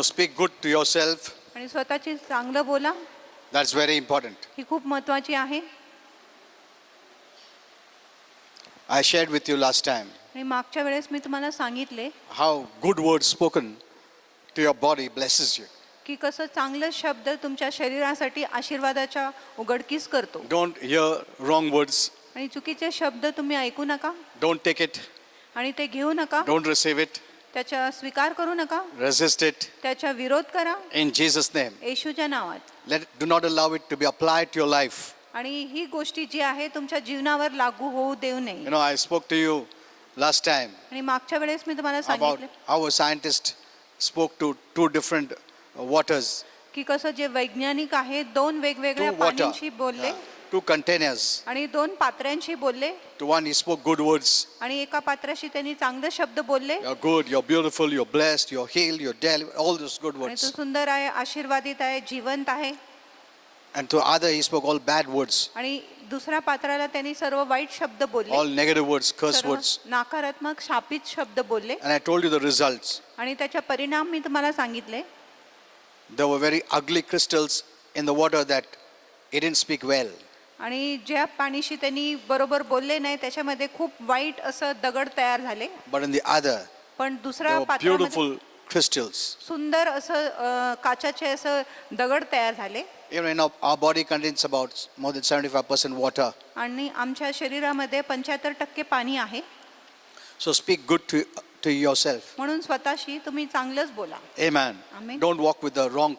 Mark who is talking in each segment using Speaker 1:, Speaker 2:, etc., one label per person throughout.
Speaker 1: speak good to yourself.
Speaker 2: आणि स्वतःची चांगलं बोला.
Speaker 1: That's very important.
Speaker 2: ही खूप महत्त्वाची आहे.
Speaker 1: I shared with you last time
Speaker 2: आणि मागच्या वेळेस मी तुम्हाला सांगितले
Speaker 1: how good words spoken to your body blesses you.
Speaker 2: की कसं चांगलं शब्द तुमच्या शरीरासाठी आशीर्वादाच्या उघडकीस करतो.
Speaker 1: Don't hear wrong words.
Speaker 2: आणि चुकीचे शब्द तुम्ही ऐकू नका.
Speaker 1: Don't take it.
Speaker 2: आणि ते घेऊ नका.
Speaker 1: Don't receive it.
Speaker 2: त्याचा स्वीकार करू नका.
Speaker 1: Resist it.
Speaker 2: त्याचा विरोध करा.
Speaker 1: In Jesus' name.
Speaker 2: येशूच्या नावात.
Speaker 1: Do not allow it to be applied to your life.
Speaker 2: आणि ही गोष्टी जी आहे तुमच्या जीवनावर लागू होऊ देऊ नये.
Speaker 1: You know, I spoke to you last time
Speaker 2: आणि मागच्या वेळेस मी तुम्हाला
Speaker 1: about
Speaker 2: सांगितले
Speaker 1: how a scientist spoke to two different waters.
Speaker 2: की कसं जे वैज्ञानिक आहेत दोन वेगवेगळ्या
Speaker 1: Two water.
Speaker 2: पाण्यांशी बोलले
Speaker 1: Two containers.
Speaker 2: आणि दोन पात्र्यांशी बोलले.
Speaker 1: To one he spoke good words.
Speaker 2: आणि एका पात्राशी त्यांनी चांगले शब्द बोलले.
Speaker 1: You're good, you're beautiful, you're blessed, you're healed, you're delivered, all those good
Speaker 2: आणि तो
Speaker 1: words.
Speaker 2: सुंदर आहे, आशीर्वादित आहे, जिवंत आहे.
Speaker 1: And to other he spoke all bad words,
Speaker 2: आणि दुसऱ्या पात्राला त्यांनी सर्व वाईट शब्द बोलले.
Speaker 1: all negative words, curse
Speaker 2: सर्व
Speaker 1: words.
Speaker 2: नकारात्मक शापित शब्द बोलले.
Speaker 1: And I told you the results.
Speaker 2: आणि त्याचा परिणाम मी तुम्हाला सांगितले.
Speaker 1: There were very ugly crystals in the water that he didn't speak well.
Speaker 2: आणि ज्या पाणीशी त्यांनी बरोबर बोलले नाही त्याच्यामध्ये खूप वाईट असं दगड तयार झाले.
Speaker 1: But in the other,
Speaker 2: पण
Speaker 1: there
Speaker 2: दुसऱ्या
Speaker 1: were
Speaker 2: पात्रामध्ये
Speaker 1: beautiful crystals.
Speaker 2: सुंदर असं काचाचे असं दगड तयार झाले.
Speaker 1: You know, our body contains about more than 75% water.
Speaker 2: आणि आमच्या शरीरामध्ये 75% पाणी आहे.
Speaker 1: So speak good to yourself.
Speaker 2: म्हणून स्वतःशी तुम्ही चांगलंच बोला.
Speaker 1: Amen.
Speaker 2: Amen.
Speaker 1: Don't walk with the wrong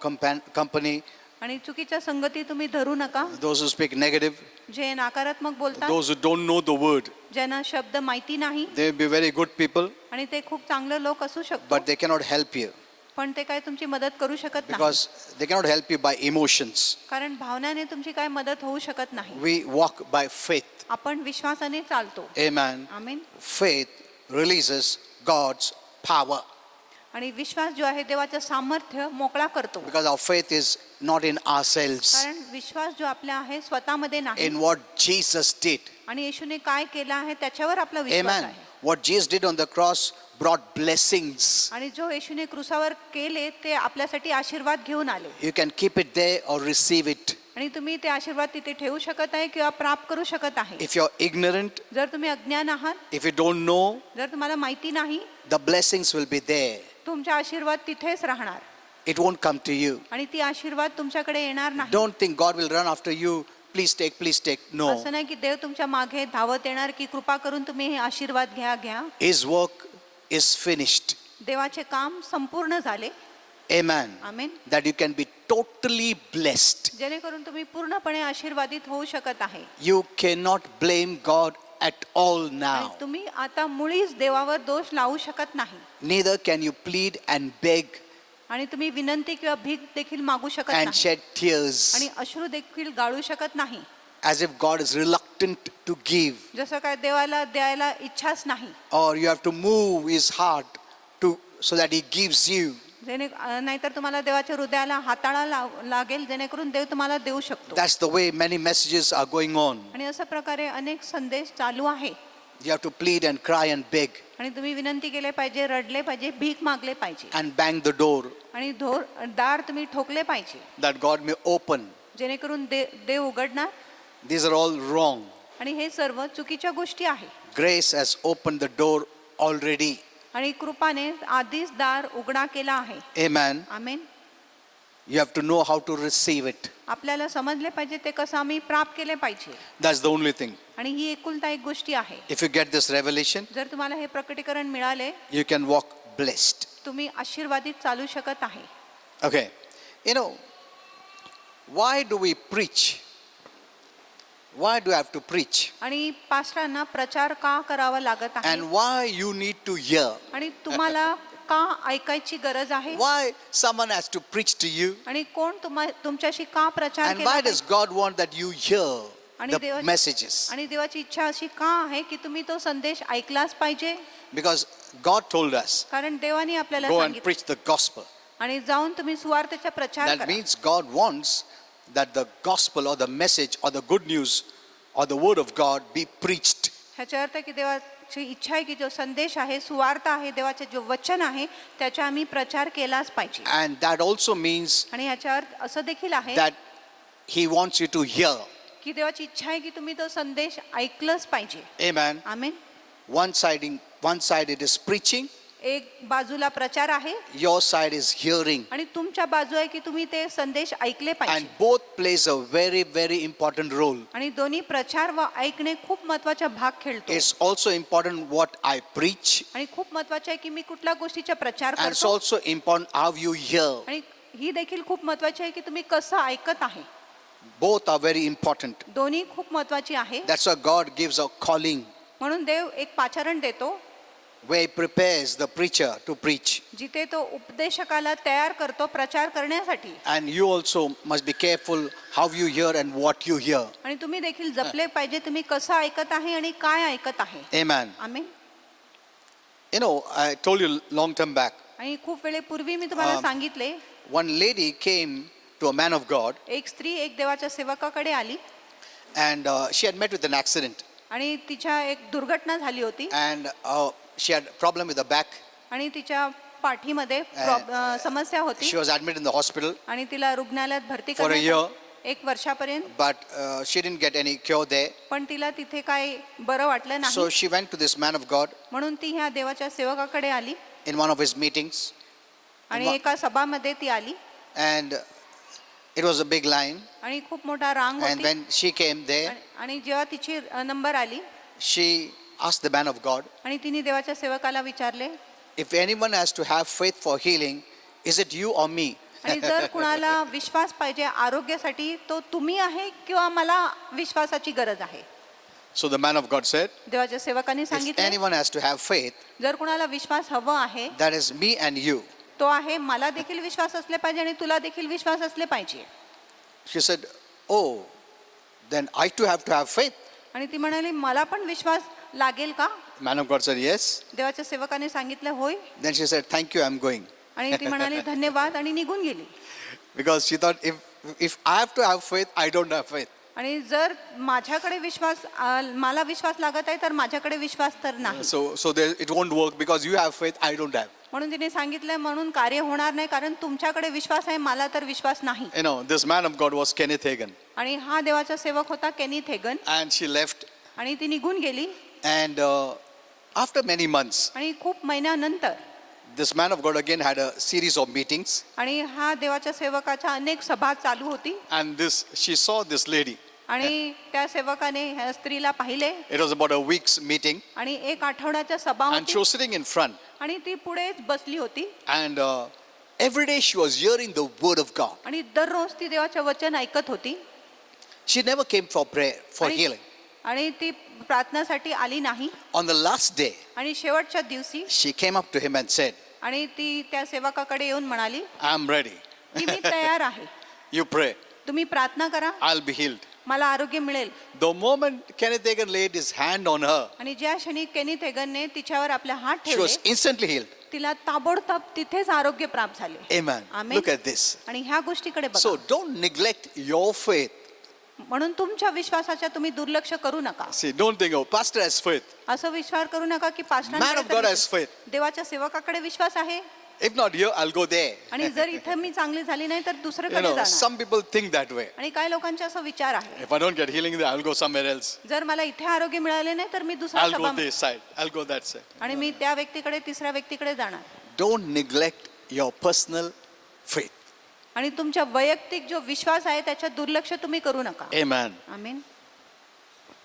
Speaker 1: company.
Speaker 2: आणि चुकीच्या संगती तुम्ही धरू नका.
Speaker 1: Those who speak negative,
Speaker 2: जे नकारात्मक बोलतात,
Speaker 1: those who don't know the word,
Speaker 2: ज्यांना शब्द माहिती नाही
Speaker 1: they may be very good people,
Speaker 2: आणि ते खूप चांगले लोक असू शकतात,
Speaker 1: but they cannot help you
Speaker 2: पण ते काय तुमची मदत करू शकत नाही.
Speaker 1: because they cannot help you by emotions.
Speaker 2: कारण भावनाने तुमची काय मदत होऊ शकत नाही.
Speaker 1: We walk by faith.
Speaker 2: आपण विश्वासाने चालतो.
Speaker 1: Amen.
Speaker 2: आमेन.
Speaker 1: Faith releases God's power
Speaker 2: आणि विश्वास जो आहे देवाचं सामर्थ्य मोकळा करतो.
Speaker 1: because our faith is not in ourselves,
Speaker 2: कारण विश्वास जो आपला आहे स्वतःमध्ये नाही.
Speaker 1: in what Jesus did.
Speaker 2: आणि येशूने काय केलं आहे त्याच्यावर आपला विश्वास
Speaker 1: Amen.
Speaker 2: आहे.
Speaker 1: What Jesus did on the cross brought blessings.
Speaker 2: आणि जो येशूने क्रूसावर केले ते आपल्यासाठी आशीर्वाद घेऊन आले.
Speaker 1: You can keep it there or receive it.
Speaker 2: आणि तुम्ही ते आशीर्वाद तिथे ठेवू शकत आहे किंवा प्राप्त करू शकत आहे.
Speaker 1: If you're ignorant,
Speaker 2: जर तुम्ही अज्ञान आहात,
Speaker 1: if you don't know,
Speaker 2: जर तुम्हाला माहिती नाही,
Speaker 1: the blessings will be there.
Speaker 2: तुमचे आशीर्वाद तिथेच राहणार
Speaker 1: It won't come to you.
Speaker 2: आणि ती आशीर्वाद तुमच्याकडे येणार नाही.
Speaker 1: Don't think God will run after you. Please take, please take. No.
Speaker 2: असं नाही की देव तुमच्या मागे धावत येणार की कृपा करून तुम्ही हे आशीर्वाद घ्या.
Speaker 1: His work is finished.
Speaker 2: देवाचे काम संपूर्ण झाले.
Speaker 1: Amen.
Speaker 2: Amen.
Speaker 1: That you can be totally blessed.
Speaker 2: जेणेकरून तुम्ही पूर्णपणे आशीर्वादित होऊ शकत आहे.
Speaker 1: You cannot blame God at all
Speaker 2: आणि
Speaker 1: now.
Speaker 2: तुम्ही आता मुळीच देवावर दोष लावू शकत नाही.
Speaker 1: Neither can you plead and beg
Speaker 2: आणि तुम्ही विनंती किंवा भीक देखील मागू शकत
Speaker 1: and
Speaker 2: नाही.
Speaker 1: shed tears
Speaker 2: आणि अश्रू देखील गाळू शकत नाही.
Speaker 1: as if God is reluctant to give,
Speaker 2: जसं काय देवाला द्यायला इच्छाच नाही.
Speaker 1: or you have to move his heart to so that he gives you.
Speaker 2: नाहीतर तुम्हाला देवाच्या हृदयाला हाताळा लागेल जेणेकरून देव तुम्हाला देऊ शकतो.
Speaker 1: That's the way many messages are going on.
Speaker 2: आणि अशा प्रकारे अनेक संदेश चालू आहे.
Speaker 1: You have to plead and cry and beg
Speaker 2: आणि तुम्ही विनंती केले पाहिजे, रडले पाहिजे, भीक मागले पाहिजे
Speaker 1: and bang the door
Speaker 2: आणि दार तुम्ही ठोकले पाहिजे
Speaker 1: that God may open.
Speaker 2: जेणेकरून देव उघडणार.
Speaker 1: These are all wrong.
Speaker 2: आणि हे सर्व चुकीच्या गोष्टी आहे.
Speaker 1: Grace has opened the door already.
Speaker 2: आणि कृपाने आधीच दार उघडा केला आहे.
Speaker 1: Amen.
Speaker 2: Amen.
Speaker 1: You have to know how to receive it.
Speaker 2: आपल्याला समजले पाहिजे ते कसं आम्ही प्राप्त केले पाहिजे.
Speaker 1: That's the only thing.
Speaker 2: आणि ही एकुलता एक गोष्टी आहे.
Speaker 1: If you get this revelation,
Speaker 2: जर तुम्हाला हे प्रकटीकरण मिळाले
Speaker 1: you can walk blessed.
Speaker 2: तुम्ही आशीर्वादित चालू शकत आहे.
Speaker 1: Okay. You know, why do we preach? Why do I have to preach?
Speaker 2: आणि पास्टरांना प्रचार का करावा लागत आहे
Speaker 1: And why you need to hear?
Speaker 2: आणि तुम्हाला का ऐकायची गरज आहे
Speaker 1: Why someone has to preach to you?
Speaker 2: आणि कोण तुमच्याशी का प्रचार
Speaker 1: And
Speaker 2: केला
Speaker 1: why does
Speaker 2: पाहिजे?
Speaker 1: God want that you hear
Speaker 2: आणि
Speaker 1: the
Speaker 2: देवा-
Speaker 1: messages?
Speaker 2: आणि देवाची इच्छा अशी का आहे की तुम्ही तो संदेश ऐकलाच पाहिजे.
Speaker 1: Because God told us,
Speaker 2: कारण देवाने आपल्याला
Speaker 1: go and
Speaker 2: सांगितलं
Speaker 1: preach the gospel.
Speaker 2: आणि जाऊन तुम्ही सुवार्तेचा प्रचार
Speaker 1: That
Speaker 2: करा.
Speaker 1: means God wants that the gospel or the message or the good news or the word of God be preached.
Speaker 2: ह्याचा अर्थ की देवाची इच्छा आहे की जो संदेश आहे, सुवार्ता आहे, देवाचे जो वचन आहे त्याचा आम्ही प्रचार केलाच पाहिजे.
Speaker 1: And that also means
Speaker 2: आणि याचा अर्थ असं देखील आहे
Speaker 1: that He wants you to hear.
Speaker 2: की देवाची इच्छा आहे की तुम्ही तो संदेश ऐकलंच पाहिजे.
Speaker 1: Amen.
Speaker 2: Amen.
Speaker 1: One side it is preaching,
Speaker 2: एक बाजूला प्रचार आहे
Speaker 1: your side is hearing.
Speaker 2: आणि तुमच्या बाजू आहे की तुम्ही ते संदेश ऐकले
Speaker 1: And
Speaker 2: पाहिजे.
Speaker 1: both plays a very, very important role.
Speaker 2: आणि दोन्ही प्रचार व ऐकणे खूप महत्वाचा भाग खेळतो.
Speaker 1: It's also important what I preach,
Speaker 2: आणि खूप महत्वाचे आहे की मी कुठल्या गोष्टीचा प्रचार
Speaker 1: and it's
Speaker 2: करतो.
Speaker 1: also important how you hear.
Speaker 2: आणि ही देखील खूप महत्वाची आहे की तुम्ही कसं ऐकत आहे.
Speaker 1: Both are very important.
Speaker 2: दोन्ही खूप महत्वाची आहे.
Speaker 1: That's why God gives a calling
Speaker 2: म्हणून देव एक पाचारण देतो
Speaker 1: where He prepares the preacher to preach.
Speaker 2: जिथे तो उपदेशकाला तयार करतो प्रचार करण्यासाठी.
Speaker 1: And you also must be careful how you hear and what you hear.
Speaker 2: आणि तुम्ही देखील जपले पाहिजे तुम्ही कसं ऐकत आहे आणि काय ऐकत आहे.
Speaker 1: Amen.
Speaker 2: Amen.
Speaker 1: You know, I told you long time back,
Speaker 2: आणि खूप वेळेपूर्वी मी तुम्हाला सांगितले
Speaker 1: one lady came to a man of God
Speaker 2: एक स्त्री एक देवाच्या सेवकाकडे आली
Speaker 1: and she had met with an accident
Speaker 2: आणि तिच्या एक दुर्घटना झाली होती
Speaker 1: and she had problem with the back.
Speaker 2: आणि तिच्या पाठीमध्ये समस्या होती
Speaker 1: She was admitted in the hospital,
Speaker 2: आणि तिला रुग्णालयात भरती
Speaker 1: For a
Speaker 2: करण्यात
Speaker 1: year.
Speaker 2: आले. एक वर्षापर्यंत.
Speaker 1: but she didn't get any cure there.
Speaker 2: पण तिला तिथे काय बरं वाटलं
Speaker 1: So
Speaker 2: नाही.
Speaker 1: she went to this man of God
Speaker 2: म्हणून ती ह्या देवाच्या सेवकाकडे आली
Speaker 1: in one of his meetings,
Speaker 2: आणि एका सभामध्ये ती आली
Speaker 1: and it was a big line.
Speaker 2: आणि खूप मोठा रांग
Speaker 1: And
Speaker 2: होती.
Speaker 1: when she came there,
Speaker 2: आणि जेव्हा तिची नंबर आली
Speaker 1: she asked the man of God,
Speaker 2: आणि तिने देवाच्या सेवकाला विचारले
Speaker 1: if anyone has to have faith for healing, is it you or me?
Speaker 2: आणि जर कुणाला विश्वास पाहिजे आरोग्यासाठी तो तुम्ही आहे किंवा मला विश्वासाची गरज आहे.
Speaker 1: So the man of God said,
Speaker 2: देवाच्या सेवकाने
Speaker 1: if
Speaker 2: सांगितले
Speaker 1: anyone has to have faith,
Speaker 2: जर कुणाला विश्वास हवा आहे
Speaker 1: that is me and you.
Speaker 2: तो आहे मला देखील विश्वास असले पाहिजे आणि तुला देखील विश्वास असले पाहिजे.
Speaker 1: She said, oh, then I too have to have faith.
Speaker 2: आणि ती म्हणाली मला पण विश्वास लागेल का.
Speaker 1: Man of God said, yes.
Speaker 2: देवाच्या सेवकाने सांगितलं होय.
Speaker 1: Then she said, thank you, I'm going.
Speaker 2: आणि ती म्हणाली धन्यवाद आणि निघून गेली.
Speaker 1: Because she thought, if I have to have faith, I don't have faith.
Speaker 2: आणि जर माझ्याकडे विश्वास मला विश्वास लागत आहे तर माझ्याकडे विश्वास तर नाही.
Speaker 1: So it won't work because you have faith, I don't have.
Speaker 2: म्हणून तिने सांगितलं म्हणून कार्य होणार नाही कारण तुमच्याकडे विश्वास आहे मला तर विश्वास नाही.
Speaker 1: You know, this man of God was Kenneth Hagin.
Speaker 2: आणि हा देवाचा सेवक होता Kenneth Hagin.
Speaker 1: And she left.
Speaker 2: आणि ती निघून गेली.
Speaker 1: And after many months,
Speaker 2: आणि खूप महिन्यानंतर
Speaker 1: this man of God again had a series of meetings.
Speaker 2: आणि हा देवाच्या सेवकाच्या अनेक सभा चालू होती.
Speaker 1: And she saw this lady.
Speaker 2: आणि त्या सेवकाने ह्या स्त्रीला पाहिले.
Speaker 1: It was about a week's meeting.
Speaker 2: आणि एक आठवड्याच्या सभा
Speaker 1: And she
Speaker 2: होती
Speaker 1: was sitting in front.
Speaker 2: आणि ती पुढेच बसली होती.
Speaker 1: And every day she was hearing the word of God.
Speaker 2: आणि दररोज ती देवाचे वचन ऐकत होती.
Speaker 1: She never came for prayer, for
Speaker 2: आणि-
Speaker 1: healing.
Speaker 2: आणि ती प्रार्थनासाठी आली नाही.
Speaker 1: On the last day,
Speaker 2: आणि शेवटच्या दिवशी
Speaker 1: she came up to him and said,
Speaker 2: आणि ती त्या सेवकाकडे येऊन म्हणाली
Speaker 1: I'm ready.
Speaker 2: की मी तयार आहे.
Speaker 1: You pray.
Speaker 2: तुम्ही प्रार्थना करा
Speaker 1: I'll be healed.
Speaker 2: मला आरोग्य मिळेल.
Speaker 1: The moment Kenneth Hagin laid his hand on her,
Speaker 2: आणि ज्या क्षणी केनिथ हेगनने तिच्यावर आपले हात
Speaker 1: she
Speaker 2: ठेवले
Speaker 1: was instantly healed.
Speaker 2: तिला ताबडतोब तिथेच आरोग्य प्राप्त झाले.
Speaker 1: Amen.
Speaker 2: Amen.
Speaker 1: Look at this.
Speaker 2: आणि ह्या गोष्टीकडे बघा.
Speaker 1: So don't neglect your faith.
Speaker 2: म्हणून तुमच्या विश्वासाच्या तुम्ही दुर्लक्ष करू नका.
Speaker 1: See, don't think, oh, pastor has faith.
Speaker 2: असं विचार करू नका की
Speaker 1: Man of God has faith.
Speaker 2: देवाच्या सेवकाकडे विश्वास आहे.
Speaker 1: If not here, I'll go there.
Speaker 2: आणि जर इथं मी चांगली झाली नाही तर
Speaker 1: You
Speaker 2: दुसरीकडे
Speaker 1: know,
Speaker 2: जाणार.
Speaker 1: some people think that way.
Speaker 2: आणि काही लोकांचे असं विचार आहे
Speaker 1: If I don't get healing there, I'll go somewhere else.
Speaker 2: जर मला इथे आरोग्य मिळाले नाही तर मी दुसऱ्या
Speaker 1: I'll go
Speaker 2: सभा
Speaker 1: this side. I'll go that side.
Speaker 2: आणि मी त्या व्यक्तीकडे तिसऱ्या व्यक्तीकडे जाणार.
Speaker 1: Don't neglect your personal faith.
Speaker 2: आणि तुमच्या वैयक्तिक जो विश्वास आहे त्याच्यात दुर्लक्ष तुम्ही करू नका.
Speaker 1: Amen.
Speaker 2: Amen.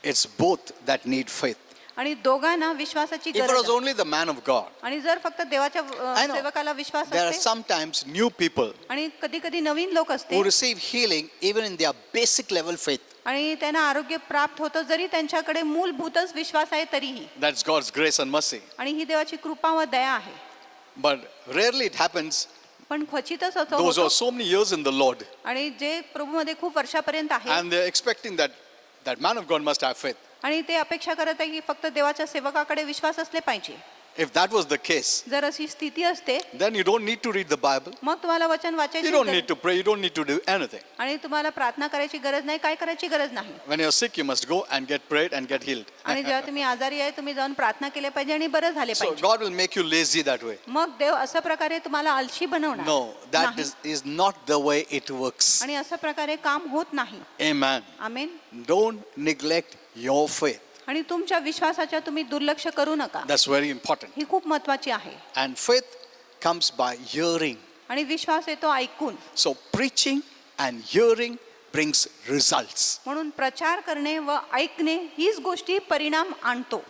Speaker 1: It's both that need faith.
Speaker 2: आणि दोघांना विश्वासाची
Speaker 1: If it
Speaker 2: गरज
Speaker 1: was
Speaker 2: आहे.
Speaker 1: only the man of God,
Speaker 2: आणि जर फक्त देवाच्या
Speaker 1: I know.
Speaker 2: सेवकाला Vishwas
Speaker 1: there are
Speaker 2: असते
Speaker 1: sometimes new people
Speaker 2: आणि कधी कधी नवीन लोक असते
Speaker 1: who receive healing even in their basic level faith.
Speaker 2: आणि त्यांना आरोग्य प्राप्त होतं जरी त्यांच्याकडे मूलभूतच विश्वास आहे तरीही.
Speaker 1: That's God's grace and mercy.
Speaker 2: आणि ही देवाची कृपा व दया आहे.
Speaker 1: But rarely it happens.
Speaker 2: पण क्वचितच असं
Speaker 1: Those who
Speaker 2: होतं.
Speaker 1: are so many years in the Lord
Speaker 2: आणि जे प्रभूमध्ये खूप वर्षापर्यंत आहे
Speaker 1: and they're expecting that man of God must have faith.
Speaker 2: आणि ते अपेक्षा करत आहे की फक्त देवाच्या सेवकाकडे विश्वास असले पाहिजे.
Speaker 1: If that was the case,
Speaker 2: जर अशी स्थिती असते
Speaker 1: then you don't need to read the Bible.
Speaker 2: मग तुम्हाला वचन
Speaker 1: You
Speaker 2: वाचायची
Speaker 1: don't
Speaker 2: गरज-
Speaker 1: need to pray. You don't need to do anything.
Speaker 2: आणि तुम्हाला प्रार्थना करायची गरज नाही, काय करायची गरज नाही.
Speaker 1: When you're sick, you must go and get prayed and get healed.
Speaker 2: आणि जेव्हा तुम्ही आजारी आहे तुम्ही जाऊन प्रार्थना केली पाहिजे आणि बरं झाले
Speaker 1: So
Speaker 2: पाहिजे.
Speaker 1: God will make you lazy that way.
Speaker 2: मग देव अशा प्रकारे तुम्हाला आलशी बनवणार
Speaker 1: No, that
Speaker 2: नाही.
Speaker 1: is not the way it works.
Speaker 2: आणि अशा प्रकारे काम होत नाही.
Speaker 1: Amen.
Speaker 2: Amen.
Speaker 1: Don't neglect your faith.
Speaker 2: आणि तुमच्या विश्वासाच्या तुम्ही दुर्लक्ष करू नका.
Speaker 1: That's very important.
Speaker 2: ही खूप महत्वाची आहे.
Speaker 1: And faith comes by hearing.
Speaker 2: आणि विश्वास येतो ऐकून.
Speaker 1: So preaching and hearing brings results.
Speaker 2: म्हणून प्रचार करणे व ऐकणे हीच गोष्टी परिणाम आणतो.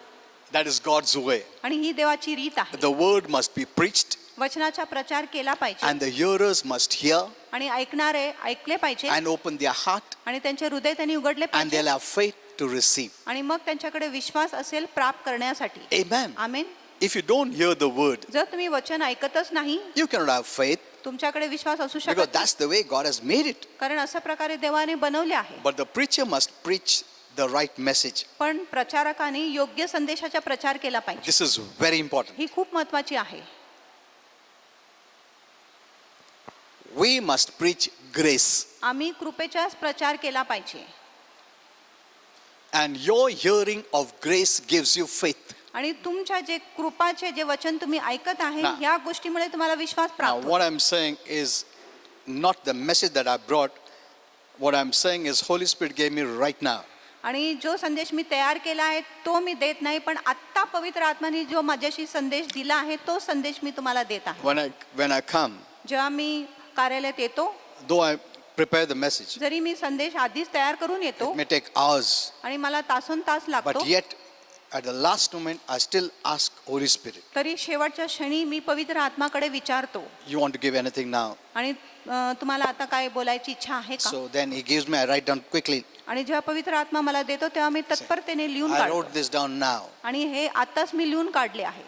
Speaker 1: That is God's way.
Speaker 2: आणि ही देवाची रीत आहे.
Speaker 1: The word must be preached
Speaker 2: वचनाचा प्रचार केला पाहिजे
Speaker 1: and the hearers must hear
Speaker 2: आणि ऐकणारे ऐकले पाहिजे
Speaker 1: and open their heart
Speaker 2: आणि त्यांचे हृदय त्यांनी उघडले
Speaker 1: and
Speaker 2: पाहिजे
Speaker 1: they'll have faith to receive.
Speaker 2: आणि मग त्यांच्याकडे विश्वास असेल प्राप्त करण्यासाठी.
Speaker 1: Amen.
Speaker 2: Amen.
Speaker 1: If you don't hear the word,
Speaker 2: जर तुम्ही वचन ऐकतच नाही
Speaker 1: you cannot have faith
Speaker 2: तुमच्याकडे विश्वास असू
Speaker 1: because
Speaker 2: शकत
Speaker 1: that's the way God has made it.
Speaker 2: नाही. कारण अशा प्रकारे देवाने बनवले आहे.
Speaker 1: But the preacher must preach the right message.
Speaker 2: पण प्रचारकाने योग्य संदेशाचा प्रचार केला पाहिजे.
Speaker 1: This is very important.
Speaker 2: ही खूप महत्वाची आहे.
Speaker 1: We must preach grace.
Speaker 2: आम्ही कृपेचाच प्रचार केला पाहिजे.
Speaker 1: And your hearing of grace gives you faith.
Speaker 2: आणि तुमच्या जे कृपाचे जे वचन तुम्ही ऐकत आहे
Speaker 1: Now-
Speaker 2: या गोष्टीमुळे तुम्हाला विश्वास
Speaker 1: Now,
Speaker 2: प्राप्त
Speaker 1: what I'm saying is not the message that I brought. What I'm saying is Holy Spirit gave me right now.
Speaker 2: आणि जो संदेश मी तयार केला आहे तो मी देत नाही, पण आत्ता पवित्र आत्म्याने जो माझ्याशी संदेश दिला आहे तो संदेश मी तुम्हाला देत आहे.
Speaker 1: When I come,
Speaker 2: जेव्हा मी कार्यालयात येतो,
Speaker 1: though I prepare the message,
Speaker 2: जरी मी संदेश आधीच तयार करून येतो
Speaker 1: it may take hours,
Speaker 2: आणि मला तासोन तास लागतो,
Speaker 1: but yet at the last moment I still ask Holy Spirit,
Speaker 2: तरी शेवटच्या क्षणी मी पवित्र आत्माकडे विचारतो
Speaker 1: you want to give anything now?
Speaker 2: आणि तुम्हाला आता काय बोलायची इच्छा आहे का?
Speaker 1: So then he gives me, I write down quickly.
Speaker 2: आणि जेव्हा पवित्र आत्मा मला देतो तेव्हा मी तत्परतेने लिहून
Speaker 1: I
Speaker 2: काढतो
Speaker 1: wrote this down now.
Speaker 2: आणि हे आताच मी लिहून काढले आहे.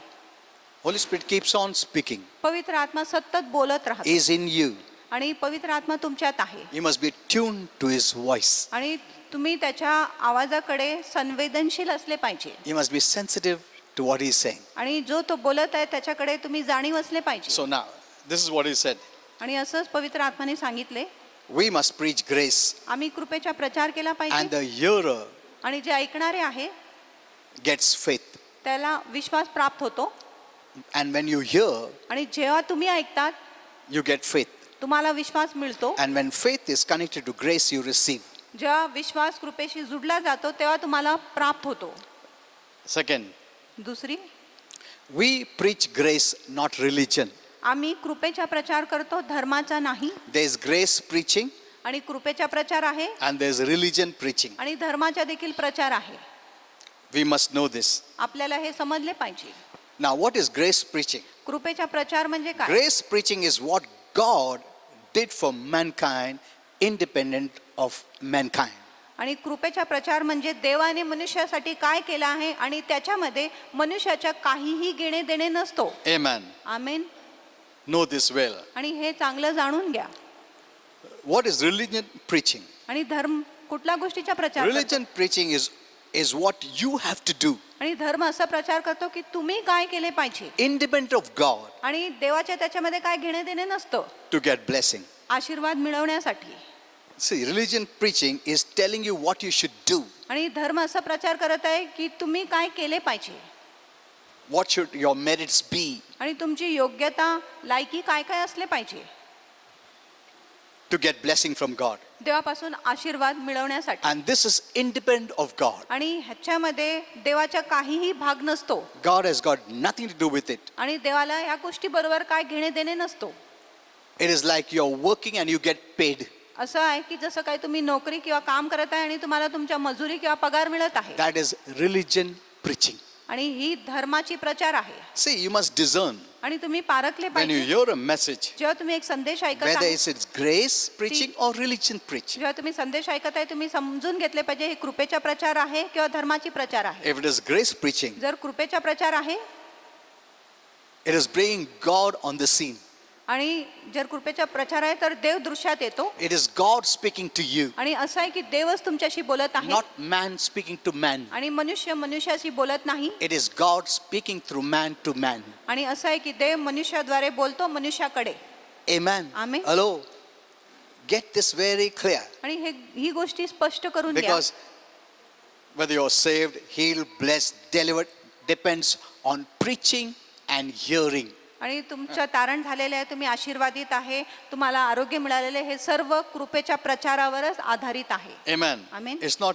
Speaker 1: Holy Spirit keeps on speaking.
Speaker 2: पवित्र आत्मा सतत बोलत राहतो
Speaker 1: He is in you.
Speaker 2: आणि पवित्र आत्मा तुमच्यात आहे
Speaker 1: You must be tuned to his voice.
Speaker 2: आणि तुम्ही त्याच्या आवाजाकडे संवेदनशील असले पाहिजे
Speaker 1: You must be sensitive to what he is saying.
Speaker 2: आणि जो तो बोलत आहे त्याच्याकडे तुम्ही जाणीव असले पाहिजे.
Speaker 1: So now, this is what he said.
Speaker 2: आणि असंच पवित्र आत्माने सांगितले,
Speaker 1: We must preach grace.
Speaker 2: आम्ही कृपेचा प्रचार केला
Speaker 1: And
Speaker 2: पाहिजे
Speaker 1: the hearer
Speaker 2: आणि जे ऐकणारे आहे
Speaker 1: gets faith.
Speaker 2: त्याला विश्वास प्राप्त होतो.
Speaker 1: And when you hear,
Speaker 2: आणि जेव्हा तुम्ही ऐकतात
Speaker 1: you get faith.
Speaker 2: तुम्हाला विश्वास मिळतो.
Speaker 1: And when faith is connected to grace, you receive.
Speaker 2: जेव्हा विश्वास कृपेशी जुडला जातो तेव्हा तुम्हाला प्राप्त होतो.
Speaker 1: Second,
Speaker 2: दुसरी,
Speaker 1: we preach grace, not religion.
Speaker 2: आम्ही कृपेचा प्रचार करतो, धर्माचा नाही.
Speaker 1: There's grace preaching
Speaker 2: आणि कृपेचा प्रचार आहे
Speaker 1: and there's religion preaching.
Speaker 2: आणि धर्माचा देखील प्रचार आहे.
Speaker 1: We must know this.
Speaker 2: आपल्याला हे समजले पाहिजे.
Speaker 1: Now, what is grace preaching?
Speaker 2: कृपेचा प्रचार म्हणजे काय?
Speaker 1: Grace preaching is what God did for mankind, independent of mankind.
Speaker 2: आणि कृपेचा प्रचार म्हणजे देवाने मनुष्यासाठी काय केलं आहे आणि त्याच्यामध्ये मनुष्याच्या काहीही घेणे देणे नसतो.
Speaker 1: Amen.
Speaker 2: Amen.
Speaker 1: Know this well.
Speaker 2: आणि हे चांगलं जाणून घ्या.
Speaker 1: What is religion preaching?
Speaker 2: आणि धर्म कुठल्या गोष्टीचा प्रचार करतो?
Speaker 1: Religion preaching is what you have to do,
Speaker 2: आणि धर्म असा प्रचार करतो की तुम्ही काय केले पाहिजे
Speaker 1: independent of God,
Speaker 2: आणि देवाच्या त्याच्यामध्ये काय घेणे देणे नसतं
Speaker 1: to get blessing.
Speaker 2: आशीर्वाद मिळवण्यासाठी.
Speaker 1: See, religion preaching is telling you what you should do.
Speaker 2: आणि धर्म असा प्रचार करत आहे की तुम्ही काय केले पाहिजे
Speaker 1: What should your merits be?
Speaker 2: आणि तुमची योग्यता लायकी काय काय असले पाहिजे
Speaker 1: To get blessing from God.
Speaker 2: देवापासून आशीर्वाद मिळवण्यासाठी.
Speaker 1: And this is independent of God.
Speaker 2: आणि ह्याच्यामध्ये देवाचा काहीही भाग नसतो
Speaker 1: God has got nothing to do with it.
Speaker 2: आणि देवाला या गोष्टी बरोबर काय घेणे देणे नसतो.
Speaker 1: It is like you're working and you get paid.
Speaker 2: असं आहे की जसं काय तुम्ही नोकरी किंवा काम करत आहे आणि तुम्हाला तुमच्या मजुरी किंवा पगार मिळत आहे.
Speaker 1: That is religion preaching.
Speaker 2: आणि ही धर्माची प्रचार आहे.
Speaker 1: See, you must discern.
Speaker 2: आणि तुम्ही पारखले
Speaker 1: When you
Speaker 2: पाहिजे
Speaker 1: hear a message,
Speaker 2: जेव्हा तुम्ही एक संदेश ऐकत
Speaker 1: whether
Speaker 2: आहे,
Speaker 1: it's grace preaching or religion preaching.
Speaker 2: जेव्हा तुम्ही संदेश ऐकत आहे तुम्ही समजून घेतले पाहिजे हे कृपेचा प्रचार आहे किंवा धर्माची प्रचार आहे.
Speaker 1: If it is grace preaching,
Speaker 2: जर कृपेचा प्रचार आहे
Speaker 1: it is bringing God on the scene.
Speaker 2: आणि जर कृपेचा प्रचार आहे तर देव दृश्यात येतो.
Speaker 1: It is God speaking to you,
Speaker 2: आणि असं आहे की देवच तुमच्याशी बोलत आहे
Speaker 1: not man speaking to man.
Speaker 2: आणि मनुष्य मनुष्याशी बोलत नाही.
Speaker 1: It is God speaking through man to man.
Speaker 2: आणि असं आहे की देव मनुष्याद्वारे बोलतो मनुष्याकडे.
Speaker 1: Amen.
Speaker 2: Amen.
Speaker 1: Hello. Get this very clear.
Speaker 2: आणि ही गोष्टी स्पष्ट करून घ्या.
Speaker 1: Because whether you're saved, healed, blessed, delivered depends on preaching and hearing.
Speaker 2: आणि तुमचं तारण झालेलं आहे, तुम्ही आशीर्वादित आहे, तुम्हाला आरोग्य मिळालेले, हे सर्व कृपेच्या प्रचारावरच आधारित आहे.
Speaker 1: Amen.
Speaker 2: Amen.
Speaker 1: It's not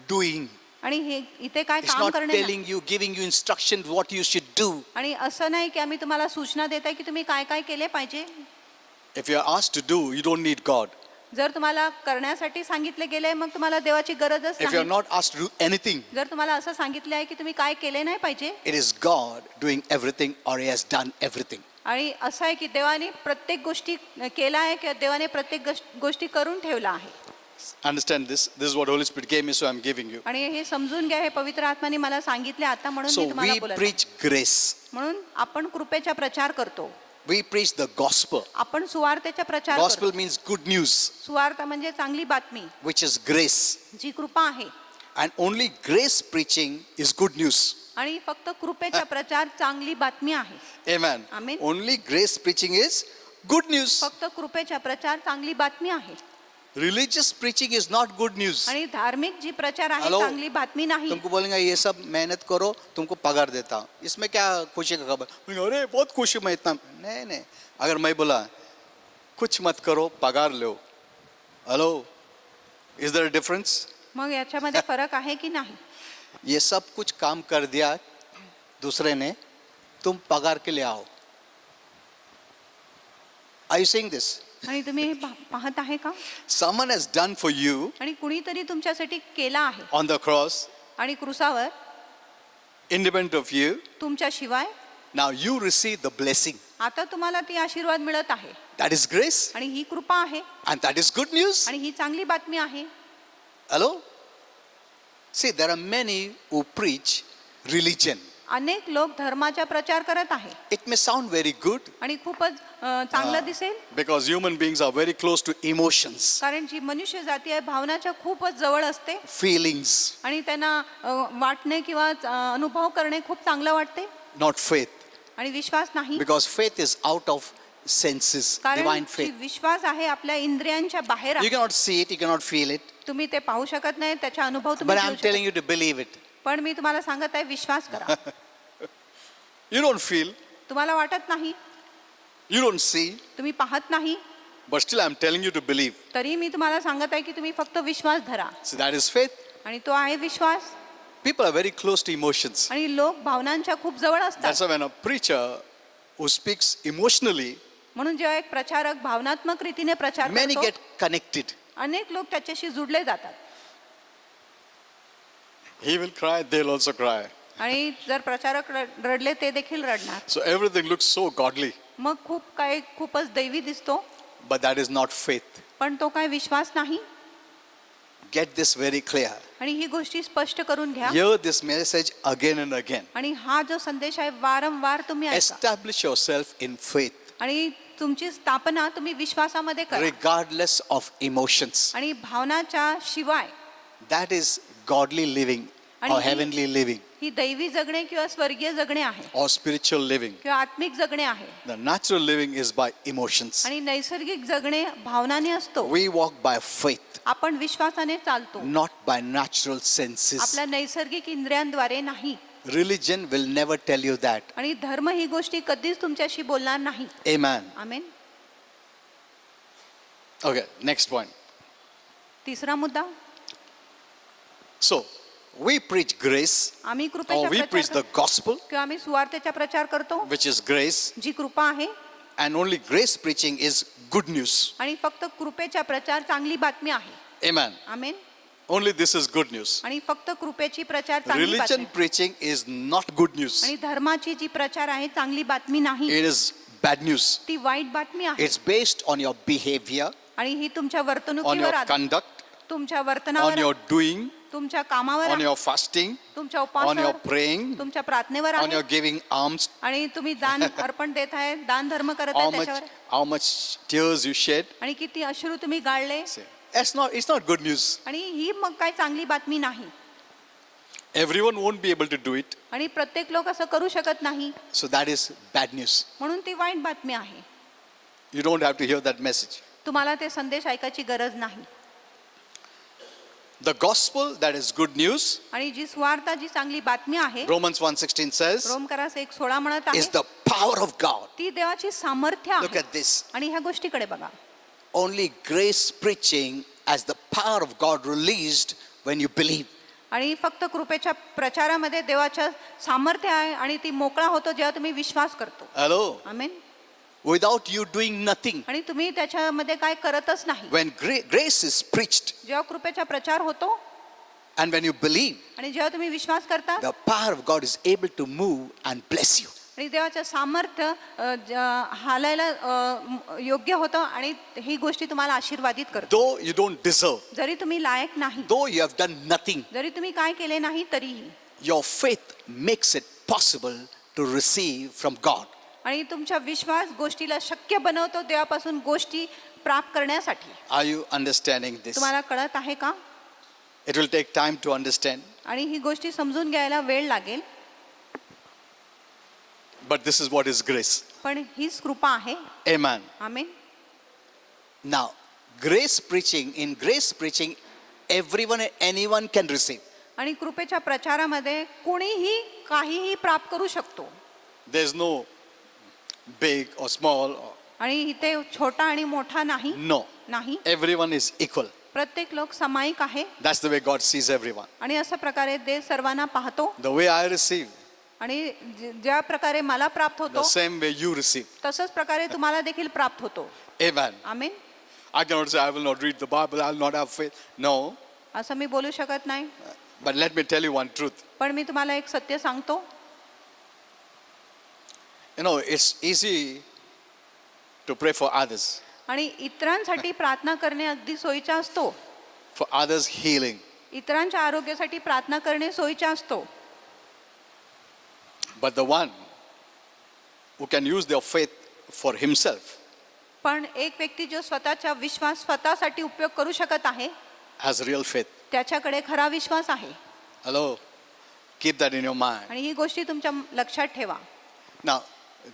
Speaker 1: doing.
Speaker 2: आणि हे इथे काय
Speaker 1: It's
Speaker 2: काम
Speaker 1: not
Speaker 2: करणे नाही.
Speaker 1: telling you, giving you instructions what you should do.
Speaker 2: आणि असं नाही की आम्ही तुम्हाला सूचना देत आहे की तुम्ही काय काय केले पाहिजे.
Speaker 1: If you're asked to do, you don't need God.
Speaker 2: जर तुम्हाला करण्यासाठी सांगितले गेले मग तुम्हाला देवाची गरजच
Speaker 1: If you're
Speaker 2: नाही.
Speaker 1: not asked to do anything,
Speaker 2: जर तुम्हाला असं सांगितले आहे की तुम्ही काय केले नाही पाहिजे.
Speaker 1: it is God doing everything or He has done everything.
Speaker 2: आणि असं आहे की देवाने प्रत्येक गोष्टी केला आहे किंवा देवाने प्रत्येक गोष्टी करून ठेवला आहे.
Speaker 1: Understand this? This is what Holy Spirit gave me, so I'm giving you.
Speaker 2: आणि हे समजून घ्या, हे पवित्र आत्माने मला सांगितले आता म्हणून
Speaker 1: So
Speaker 2: मी तुम्हाला
Speaker 1: we
Speaker 2: बोलत आहे.
Speaker 1: preach grace.
Speaker 2: म्हणून आपण कृपेचा प्रचार करतो.
Speaker 1: We preach the gospel.
Speaker 2: आपण सुवार्तेचा प्रचार
Speaker 1: Gospel
Speaker 2: करतो.
Speaker 1: means good news,
Speaker 2: सुवार्त म्हणजे चांगली बातमी,
Speaker 1: which is grace.
Speaker 2: जी कृपा आहे.
Speaker 1: And only grace preaching is good news.
Speaker 2: आणि फक्त कृपेचा प्रचार चांगली बातमी आहे.
Speaker 1: Amen.
Speaker 2: Amen.
Speaker 1: Only grace preaching is good news.
Speaker 2: फक्त कृपेचा प्रचार चांगली बातमी आहे.
Speaker 1: Religious preaching is not good news.
Speaker 2: आणि धार्मिक जी प्रचार आहे
Speaker 1: Hello?
Speaker 2: चांगली बातमी नाही.
Speaker 1: तुमको बोलेंगे ये सब मेहनत करो, तुमको पगार देता हूँ, इसमें क्या खुशी का खबर? बोलेंगे, अरे बहुत खुशी, मैं इतना नहीं. अगर मैं बोला कुछ मत करो, पगार लो, hello, is there a difference?
Speaker 2: मग याच्यामध्ये फरक आहे की नाही?
Speaker 1: ये सब कुछ काम कर दिया दूसरे ने, तुम पगार के लिए आओ. Are you saying this?
Speaker 2: आणि तुम्ही हे पाहत आहे का?
Speaker 1: Someone has done for you
Speaker 2: आणि कुणीतरी तुमच्यासाठी केला आहे.
Speaker 1: on the cross,
Speaker 2: आणि क्रुसावर
Speaker 1: independent of you.
Speaker 2: तुमच्याशिवाय
Speaker 1: Now you receive the blessing.
Speaker 2: आता तुम्हाला ती आशीर्वाद मिळत आहे.
Speaker 1: That is grace,
Speaker 2: आणि ही कृपा आहे.
Speaker 1: and that is good news.
Speaker 2: आणि ही चांगली बातमी आहे.
Speaker 1: Hello? See, there are many who preach religion.
Speaker 2: अनेक लोक धर्माचा प्रचार करत आहे.
Speaker 1: It may sound very good
Speaker 2: आणि खूपच चांगलं दिसेल,
Speaker 1: because human beings are very close to emotions,
Speaker 2: कारण जी मनुष्य जाती आहे भावनाच्या खूपच जवळ असते.
Speaker 1: feelings,
Speaker 2: आणि त्यांना वाटणे किंवा अनुभव करणे खूप चांगलं वाटते.
Speaker 1: not faith.
Speaker 2: आणि विश्वास नाही,
Speaker 1: Because faith is out of senses,
Speaker 2: कारण
Speaker 1: divine
Speaker 2: जी
Speaker 1: faith.
Speaker 2: विश्वास आहे आपल्या इंद्रियांच्या बाहेर
Speaker 1: You
Speaker 2: आहे.
Speaker 1: cannot see it, you cannot feel it,
Speaker 2: तुम्ही ते पाहू शकत नाही, त्याचा अनुभव तुम्ही
Speaker 1: but
Speaker 2: घेऊ
Speaker 1: I'm
Speaker 2: शकत
Speaker 1: telling you to believe it.
Speaker 2: नाही. पण मी तुम्हाला सांगत आहे विश्वास करा.
Speaker 1: You don't feel,
Speaker 2: तुम्हाला वाटत नाही,
Speaker 1: you don't see,
Speaker 2: तुम्ही पाहत नाही,
Speaker 1: but still I'm telling you to believe.
Speaker 2: तरी मी तुम्हाला सांगत आहे की तुम्ही फक्त विश्वास धरा.
Speaker 1: So that is faith.
Speaker 2: आणि तो आहे विश्वास.
Speaker 1: People are very close to emotions.
Speaker 2: आणि लोक भावनांच्या खूप जवळ
Speaker 1: That's
Speaker 2: असतात.
Speaker 1: why when a preacher who speaks emotionally,
Speaker 2: म्हणून जेव्हा एक प्रचारक भावनात्मक रीतीने प्रचार
Speaker 1: many
Speaker 2: करतो,
Speaker 1: get connected.
Speaker 2: अनेक लोक त्याच्याशी जुडले जातात.
Speaker 1: He will cry, they'll also cry.
Speaker 2: आणि जर प्रचारक रडले ते देखील रडणार.
Speaker 1: So everything looks so godly,
Speaker 2: मग खूपच दैवी दिसतो,
Speaker 1: but that is not faith.
Speaker 2: पण तो काय विश्वास नाही.
Speaker 1: Get this very clear.
Speaker 2: आणि ही गोष्टी स्पष्ट करून घ्या.
Speaker 1: Hear this message again and again.
Speaker 2: आणि हा जो संदेश आहे वारंवार तुम्ही ऐका.
Speaker 1: Establish yourself in faith,
Speaker 2: आणि तुमची स्थापना तुम्ही विश्वासामध्ये करा.
Speaker 1: regardless of emotions.
Speaker 2: आणि भावनाच्या शिवाय
Speaker 1: That is godly living or
Speaker 2: आणि
Speaker 1: heavenly living
Speaker 2: ही दैवी जगणे किंवा स्वर्गीय जगणे आहे
Speaker 1: or spiritual living.
Speaker 2: किंवा आत्मिक जगणे आहे.
Speaker 1: The natural living is by emotions.
Speaker 2: आणि नैसर्गिक जगणे भावनाने असतो.
Speaker 1: We walk by faith,
Speaker 2: आपण विश्वासाने चालतो,
Speaker 1: not by natural senses.
Speaker 2: आपल्या नैसर्गिक इंद्रियांद्वारे नाही.
Speaker 1: Religion will never tell you that.
Speaker 2: आणि धर्म ही गोष्टी कधीच तुमच्याशी बोलणार नाही.
Speaker 1: Amen.
Speaker 2: आमेन.
Speaker 1: Okay, next point.
Speaker 2: तिसरा मुद्दा,
Speaker 1: So, we preach grace,
Speaker 2: आम्ही
Speaker 1: or
Speaker 2: कृपेचा
Speaker 1: we preach
Speaker 2: प्रचार
Speaker 1: the gospel,
Speaker 2: किंवा आम्ही सुवार्तेचा प्रचार करतो,
Speaker 1: which is grace,
Speaker 2: जी कृपा आहे.
Speaker 1: and only grace preaching is good news.
Speaker 2: आणि फक्त कृपेचा प्रचार चांगली बातमी आहे.
Speaker 1: Amen.
Speaker 2: Amen.
Speaker 1: Only this is good news.
Speaker 2: आणि फक्त कृपेची प्रचार चांगली
Speaker 1: Religion
Speaker 2: बातमी.
Speaker 1: preaching is not good news.
Speaker 2: आणि धर्माची जी प्रचार आहे चांगली बातमी नाही,
Speaker 1: It is bad news.
Speaker 2: ती वाईट बातमी आहे.
Speaker 1: It's based on your behavior,
Speaker 2: आणि ही तुमच्या
Speaker 1: on
Speaker 2: वर्तणुकीवर
Speaker 1: your
Speaker 2: आधारित,
Speaker 1: conduct,
Speaker 2: तुमच्या
Speaker 1: on
Speaker 2: वर्तनावर
Speaker 1: your doing
Speaker 2: तुमच्या कामावर
Speaker 1: on
Speaker 2: आहे,
Speaker 1: your fasting,
Speaker 2: तुमच्या
Speaker 1: on your
Speaker 2: उपवासावर,
Speaker 1: praying,
Speaker 2: तुमच्या प्रार्थनेवर
Speaker 1: on
Speaker 2: आहे,
Speaker 1: your giving alms,
Speaker 2: आणि तुम्ही दान अर्पण देत आहे, दान धर्म करत आहे त्याच्यावर,
Speaker 1: how much tears you shed.
Speaker 2: आणि किती अश्रू तुम्ही गाळले.
Speaker 1: Say, it's not good news.
Speaker 2: आणि ही मग काय चांगली बातमी नाही.
Speaker 1: Everyone won't be able to do it.
Speaker 2: आणि प्रत्येक लोक असं करू शकत नाही,
Speaker 1: So that is bad news.
Speaker 2: म्हणून ती वाईट बातमी आहे.
Speaker 1: You don't have to hear that message.
Speaker 2: तुम्हाला ते संदेश ऐकायची गरज नाही.
Speaker 1: The gospel, that is good news.
Speaker 2: आणि जी सुवार्ता, जी चांगली बातमी आहे,
Speaker 1: Romans 1:16 says,
Speaker 2: रोमकरास 1:16 म्हणत आहे,
Speaker 1: is the power of God.
Speaker 2: ती देवाची सामर्थ्य
Speaker 1: Look
Speaker 2: आहे.
Speaker 1: at this.
Speaker 2: आणि ह्या गोष्टीकडे बघा.
Speaker 1: Only grace preaching as the power of God released when you believe.
Speaker 2: आणि फक्त कृपेच्या प्रचारामध्ये देवाच्या सामर्थ्य आहे, आणि ती मोकळा होतो जेव्हा तुम्ही विश्वास करतो.
Speaker 1: Hello.
Speaker 2: Amen.
Speaker 1: Without you doing nothing.
Speaker 2: आणि तुम्ही त्याच्यामध्ये काय करतच नाही.
Speaker 1: When grace is preached
Speaker 2: जेव्हा कृपेचा प्रचार होतो
Speaker 1: and when you believe,
Speaker 2: आणि जेव्हा तुम्ही विश्वास करता,
Speaker 1: the power of God is able to move and bless you.
Speaker 2: आणि देवाचं सामर्थ्य हालायला योग्य होतं, आणि ही गोष्टी तुम्हाला आशीर्वादित करतो.
Speaker 1: Though you don't deserve,
Speaker 2: जरी तुम्ही लायक नाही,
Speaker 1: though you have done nothing,
Speaker 2: जरी तुम्ही काय केले नाही तरीही,
Speaker 1: your faith makes it possible to receive from God.
Speaker 2: आणि तुमचा विश्वास गोष्टीला शक्य बनवतो देवापासून गोष्टी प्राप्त करण्यासाठी.
Speaker 1: Are you understanding this?
Speaker 2: तुम्हाला कळत आहे का?
Speaker 1: It will take time to understand,
Speaker 2: आणि ही गोष्टी समजून घ्यायला वेळ लागेल,
Speaker 1: but this is what is grace.
Speaker 2: पण हीच कृपा आहे.
Speaker 1: Amen.
Speaker 2: Amen.
Speaker 1: Now, in grace preaching, everyone and anyone can receive.
Speaker 2: आणि कृपेच्या प्रचारामध्ये कोणीही काहीही प्राप्त करू शकतो.
Speaker 1: There's no big or small.
Speaker 2: आणि इथे छोटा आणि मोठा नाही.
Speaker 1: No.
Speaker 2: नाही.
Speaker 1: Everyone is equal.
Speaker 2: प्रत्येक लोक सामायिक आहे.
Speaker 1: That's the way God sees everyone.
Speaker 2: आणि अशा प्रकारे देव सर्वांना पाहतो.
Speaker 1: The way I receive,
Speaker 2: आणि ज्या प्रकारे मला प्राप्त
Speaker 1: the
Speaker 2: होतो,
Speaker 1: same way you receive.
Speaker 2: तसंच प्रकारे तुम्हाला देखील प्राप्त होतो.
Speaker 1: Amen.
Speaker 2: Amen.
Speaker 1: I cannot say I will not read the Bible, I will not have faith. No.
Speaker 2: असं मी बोलू शकत नाही.
Speaker 1: But let me tell you one truth.
Speaker 2: पण मी तुम्हाला एक सत्य सांगतो.
Speaker 1: You know, it's easy to pray for others,
Speaker 2: आणि इतरांसाठी प्रार्थना करणे अगदी सोयीचा असतो.
Speaker 1: for others' healing.
Speaker 2: इतरांच्या आरोग्यासाठी प्रार्थना करणे सोयीचा असतो.
Speaker 1: But the one who can use their faith for himself
Speaker 2: पण एक व्यक्ती जो स्वतःचा विश्वास स्वतःसाठी उपयोग करू शकत आहे,
Speaker 1: has real faith.
Speaker 2: त्याच्याकडे खरा विश्वास आहे.
Speaker 1: Hello? Keep that in your mind.
Speaker 2: आणि ही गोष्टी तुमच्या लक्षात ठेवा.
Speaker 1: Now,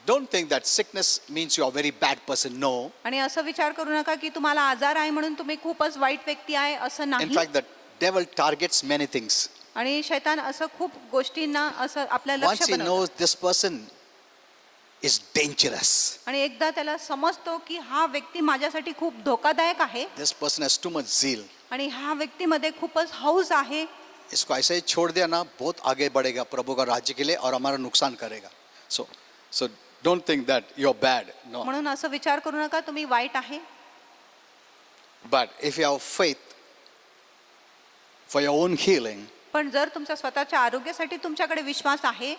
Speaker 1: don't think that sickness means you are a very bad person. No.
Speaker 2: आणि असं विचार करू नका की तुम्हाला आजार आहे म्हणून तुम्ही खूपच वाईट व्यक्ती आहे, असं
Speaker 1: In
Speaker 2: नाही.
Speaker 1: fact, the devil targets many things.
Speaker 2: आणि शैतान असं खूप गोष्टींना असं आपल्या लक्ष
Speaker 1: Once he
Speaker 2: बनवतो.
Speaker 1: knows this person is dangerous,
Speaker 2: आणि एकदा त्याला समजतो की हा व्यक्ती माझ्यासाठी खूप धोकादायक आहे,
Speaker 1: this person has too much zeal.
Speaker 2: आणि हा व्यक्तीमध्ये खूपच हौस आहे,
Speaker 1: इसको ऐसे ही छोड़ दिया ना, बहुत आगे बढ़ेगा प्रभु का राज्य के लिए और हमारा नुकसान करेगा. So don't think that you're bad. No.
Speaker 2: म्हणून असं विचार करू नका तुम्ही वाईट आहे.
Speaker 1: But if you have faith for your own healing,
Speaker 2: पण जर तुमच्या स्वतःच्या आरोग्यासाठी तुमच्याकडे विश्वास आहे,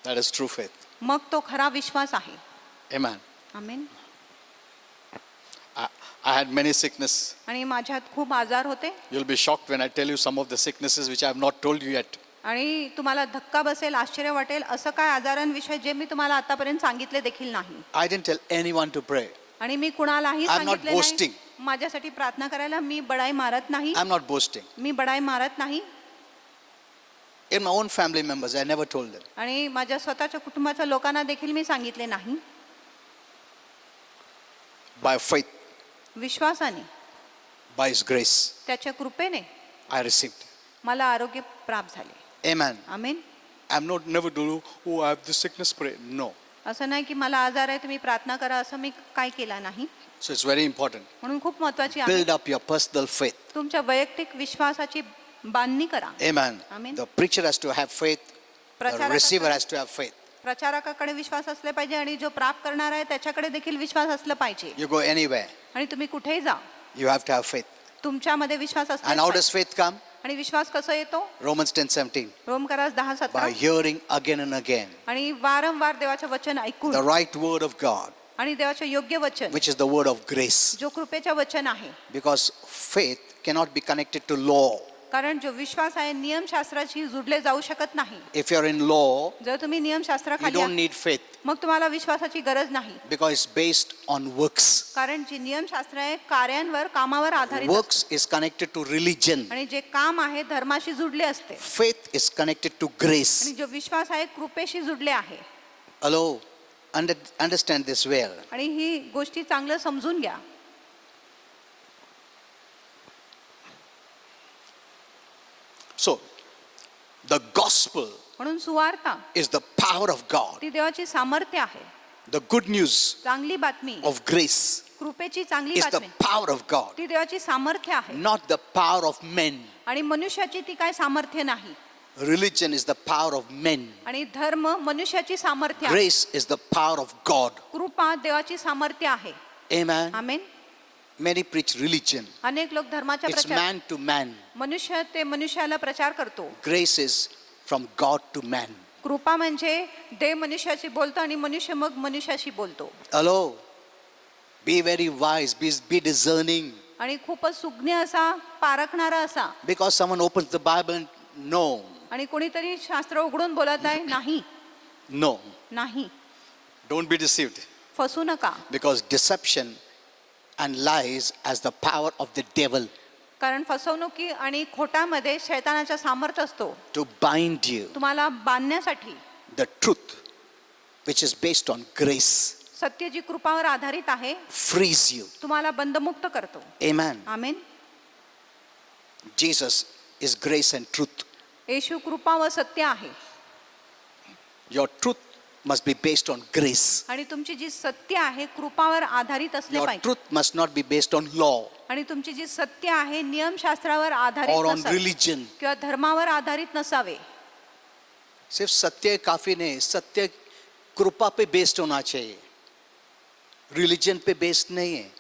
Speaker 1: that is true faith.
Speaker 2: मग तो खरा विश्वास आहे.
Speaker 1: Amen.
Speaker 2: Amen.
Speaker 1: I had many sickness.
Speaker 2: आणि माझ्यात खूप आजार होते.
Speaker 1: You'll be shocked when I tell you some of the sicknesses which I have not told you yet.
Speaker 2: आणि तुम्हाला धक्का बसेल, आश्चर्य वाटेल, असं काय आजारांविषयी जे मी तुम्हाला आतापर्यंत सांगितले देखील नाही.
Speaker 1: I didn't tell anyone to pray.
Speaker 2: आणि मी कुणालाही
Speaker 1: I'm not
Speaker 2: सांगितले
Speaker 1: boasting.
Speaker 2: नाही माझ्यासाठी प्रार्थना करायला. मी बडाई मारत नाही.
Speaker 1: I'm not boasting.
Speaker 2: मी बडाई मारत नाही.
Speaker 1: In my own family members, I never told them.
Speaker 2: आणि माझ्या स्वतःच्या कुटुंबाच्या लोकांना देखील मी सांगितले नाही.
Speaker 1: By faith,
Speaker 2: विश्वासाने,
Speaker 1: by His grace,
Speaker 2: त्याच्या कृपेने
Speaker 1: I received.
Speaker 2: मला आरोग्य प्राप्त झाले.
Speaker 1: Amen.
Speaker 2: Amen.
Speaker 1: I'm not never told you, oh, I have this sickness, pray. No.
Speaker 2: असं नाही की मला आजार आहे तुम्ही प्रार्थना करा, असं मी काय केला नाही.
Speaker 1: So it's very important.
Speaker 2: म्हणून खूप महत्त्वाची आहे,
Speaker 1: Build up your personal faith.
Speaker 2: तुमच्या वैयक्तिक विश्वासाची बांधणी करा.
Speaker 1: Amen.
Speaker 2: Amen.
Speaker 1: The preacher has to have faith. The
Speaker 2: प्रचारकाकडे-
Speaker 1: receiver has to have faith.
Speaker 2: प्रचारकाकडे विश्वास असले पाहिजे, आणि जो प्राप्त करणार आहे त्याच्याकडे देखील विश्वास असला पाहिजे.
Speaker 1: You go anywhere,
Speaker 2: आणि तुम्ही कुठेही जा,
Speaker 1: you have to have faith.
Speaker 2: तुमच्यामध्ये विश्वास
Speaker 1: And how
Speaker 2: असला.
Speaker 1: does faith come?
Speaker 2: आणि विश्वास कसं येतो?
Speaker 1: Romans 10:17.
Speaker 2: रोमकरास 10:17.
Speaker 1: By hearing again and again
Speaker 2: आणि वारंवार देवाचे वचन ऐकून,
Speaker 1: the right word of God,
Speaker 2: आणि देवाचे योग्य वचन,
Speaker 1: which is the word of grace.
Speaker 2: जो कृपेचे वचन आहे.
Speaker 1: Because faith cannot be connected to law.
Speaker 2: कारण जो विश्वास आहे नियमशास्त्राशी जुडले जाऊ शकत नाही.
Speaker 1: If you're in law,
Speaker 2: जर तुम्ही
Speaker 1: you
Speaker 2: नियमशास्त्राखाली
Speaker 1: don't
Speaker 2: आहात,
Speaker 1: need faith
Speaker 2: मग तुम्हाला विश्वासाची गरज नाही.
Speaker 1: because it's based on works.
Speaker 2: कारण जे नियमशास्त्र आहे कार्यांवर कामावर आधारित असते.
Speaker 1: Works is connected to religion.
Speaker 2: आणि जे काम आहे धर्माशी जुडले असते.
Speaker 1: Faith is connected to grace.
Speaker 2: आणि जो विश्वास आहे कृपेशी जुडले आहे.
Speaker 1: Hello, understand this well.
Speaker 2: आणि ही गोष्टी चांगलं समजून घ्या.
Speaker 1: So, the gospel
Speaker 2: म्हणून सुवार्ता
Speaker 1: is the power of God.
Speaker 2: ती देवाची सामर्थ्य आहे.
Speaker 1: The good news
Speaker 2: चांगली बातमी
Speaker 1: of grace
Speaker 2: कृपेची चांगली
Speaker 1: is the
Speaker 2: बातमी
Speaker 1: power of God,
Speaker 2: ती देवाची सामर्थ्य आहे.
Speaker 1: not the power of men.
Speaker 2: आणि मनुष्याची ती काय सामर्थ्य नाही.
Speaker 1: Religion is the power of men.
Speaker 2: आणि धर्म मनुष्याची सामर्थ्य आहे.
Speaker 1: Grace is the power of God.
Speaker 2: कृपा देवाची सामर्थ्य आहे.
Speaker 1: Amen.
Speaker 2: आमेन.
Speaker 1: Many preach religion.
Speaker 2: अनेक लोक धर्माचा
Speaker 1: It's
Speaker 2: प्रचार
Speaker 1: man to man.
Speaker 2: मनुष्य ते मनुष्याला प्रचार करतो.
Speaker 1: Grace is from God to man.
Speaker 2: कृपा म्हणजे देव मनुष्याशी बोलतो आणि मनुष्य मग मनुष्याशी बोलतो.
Speaker 1: Hello. Be very wise. Be discerning.
Speaker 2: आणि खूपच सुज्ञ असा पारखणारा असा.
Speaker 1: Because someone opens the Bible and no.
Speaker 2: आणि कोणीतरी शास्त्र उघडून बोलत आहे नाही
Speaker 1: No.
Speaker 2: नाही.
Speaker 1: Don't be deceived.
Speaker 2: फसू नका.
Speaker 1: Because deception and lies as the power of the devil
Speaker 2: कारण फसवणुकी आणि खोटामध्ये शैतानाचा सामर्थ्य असतो
Speaker 1: to bind you.
Speaker 2: तुम्हाला बांधण्यासाठी.
Speaker 1: The truth, which is based on grace,
Speaker 2: सत्य जी कृपावर आधारित आहे
Speaker 1: frees you.
Speaker 2: तुम्हाला बंधमुक्त करतो.
Speaker 1: Amen.
Speaker 2: Amen.
Speaker 1: Jesus is grace and truth.
Speaker 2: येशू कृपा व सत्य आहे.
Speaker 1: Your truth must be based on grace.
Speaker 2: आणि तुमची जी सत्य आहे कृपावर आधारित असले
Speaker 1: Your
Speaker 2: पाहिजे.
Speaker 1: truth must not be based on law
Speaker 2: आणि तुमची जी सत्य आहे नियमशास्त्रावर आधारित
Speaker 1: or on
Speaker 2: नसावे
Speaker 1: religion.
Speaker 2: किंवा धर्मावर आधारित नसावे.
Speaker 1: सिर्फ सत्य काफी नहीं, सत्य कृपा पे बेस्ड होना चाहिए, रिलीजन पे बेस्ड नहीं है.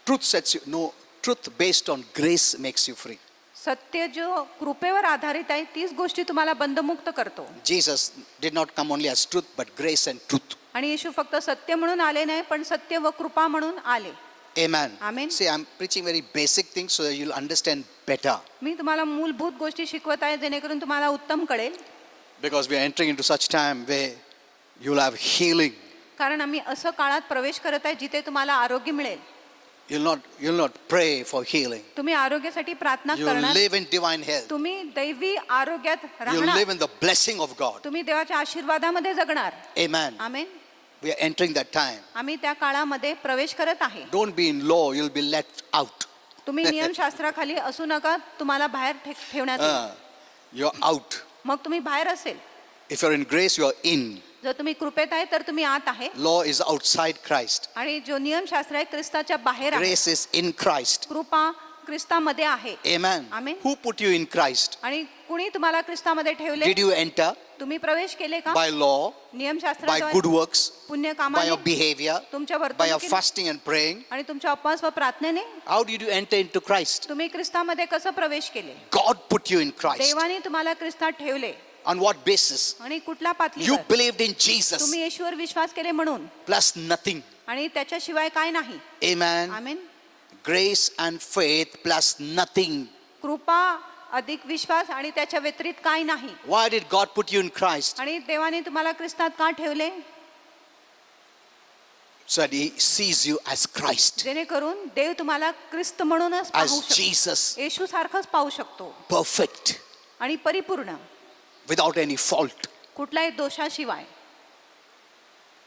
Speaker 1: Truth sets you, no, truth based on grace makes you free.
Speaker 2: सत्य जो कृपेवर आधारित आहे तीच गोष्टी तुम्हाला बंधमुक्त करतो.
Speaker 1: Jesus did not come only as truth but grace and truth.
Speaker 2: आणि येशू फक्त सत्य म्हणून आले नाही पण सत्य व कृपा म्हणून आले.
Speaker 1: Amen.
Speaker 2: Amen.
Speaker 1: See, I'm preaching very basic things so that you'll understand better.
Speaker 2: मी तुम्हाला मूलभूत गोष्टी शिकवत आहे जेणेकरून तुम्हाला उत्तम कळेल.
Speaker 1: Because we are entering into such time where you'll have healing.
Speaker 2: कारण आम्ही असं काळात प्रवेश करत आहे जिथे तुम्हाला आरोग्य मिळेल.
Speaker 1: You'll not pray for healing.
Speaker 2: तुम्ही आरोग्यासाठी प्रार्थना
Speaker 1: You'll
Speaker 2: करणार.
Speaker 1: live in divine health.
Speaker 2: तुम्ही दैवी आरोग्यात
Speaker 1: You'll
Speaker 2: राहणार.
Speaker 1: live in the blessing of God.
Speaker 2: तुम्ही देवाच्या आशीर्वादामध्ये जगणार.
Speaker 1: Amen.
Speaker 2: Amen.
Speaker 1: We are entering that time.
Speaker 2: आम्ही त्या काळामध्ये प्रवेश करत आहे.
Speaker 1: Don't be in law, you'll be let out.
Speaker 2: तुम्ही नियमशास्त्राखाली असू नका तुम्हाला बाहेर ठेवण्यात येईल.
Speaker 1: You're out.
Speaker 2: मग तुम्ही बाहेर असेल.
Speaker 1: If you're in grace, you're in.
Speaker 2: जर तुम्ही कृपेत आहे तर तुम्ही आत आहे.
Speaker 1: Law is outside Christ.
Speaker 2: आणि जो नियमशास्त्र आहे ख्रिस्ताच्या बाहेर आहे.
Speaker 1: Grace is in Christ.
Speaker 2: कृपा ख्रिस्तामध्ये आहे.
Speaker 1: Amen.
Speaker 2: Amen.
Speaker 1: Who put you in Christ?
Speaker 2: आणि कुणी तुम्हाला ख्रिस्तामध्ये ठेवले?
Speaker 1: Did you enter
Speaker 2: तुम्ही प्रवेश केले का?
Speaker 1: by law, by
Speaker 2: नियमशास्त्राद्वारे
Speaker 1: good works,
Speaker 2: पुण्य
Speaker 1: by
Speaker 2: कामाने
Speaker 1: your behavior,
Speaker 2: तुमच्या
Speaker 1: by your
Speaker 2: वर्तणुकीने
Speaker 1: fasting and praying?
Speaker 2: आणि तुमच्या उपवास व प्रार्थनेने
Speaker 1: How did you enter into Christ?
Speaker 2: तुम्ही ख्रिस्तामध्ये कसं प्रवेश केले?
Speaker 1: God put you in Christ.
Speaker 2: देवाने तुम्हाला ख्रिस्तात ठेवले.
Speaker 1: On what basis?
Speaker 2: आणि कुठल्या
Speaker 1: You
Speaker 2: पातळीवर?
Speaker 1: believed in Jesus
Speaker 2: तुम्ही येशूवर विश्वास केले म्हणून.
Speaker 1: plus nothing.
Speaker 2: आणि त्याच्याशिवाय काय नाही.
Speaker 1: Amen.
Speaker 2: Amen.
Speaker 1: Grace and faith plus nothing.
Speaker 2: कृपा अधिक विश्वास आणि त्याच्या व्यतिरिक्त काय नाही.
Speaker 1: Why did God put you in Christ?
Speaker 2: आणि देवाने तुम्हाला ख्रिस्तात का ठेवले?
Speaker 1: So that He sees you as Christ,
Speaker 2: जेणेकरून देव तुम्हाला ख्रिस्त म्हणूनच पाहू
Speaker 1: as
Speaker 2: शकतो.
Speaker 1: Jesus,
Speaker 2: येशू सारखंच पाहू शकतो.
Speaker 1: perfect,
Speaker 2: आणि परिपूर्ण
Speaker 1: without any fault.
Speaker 2: कुठल्याही दोषाशिवाय.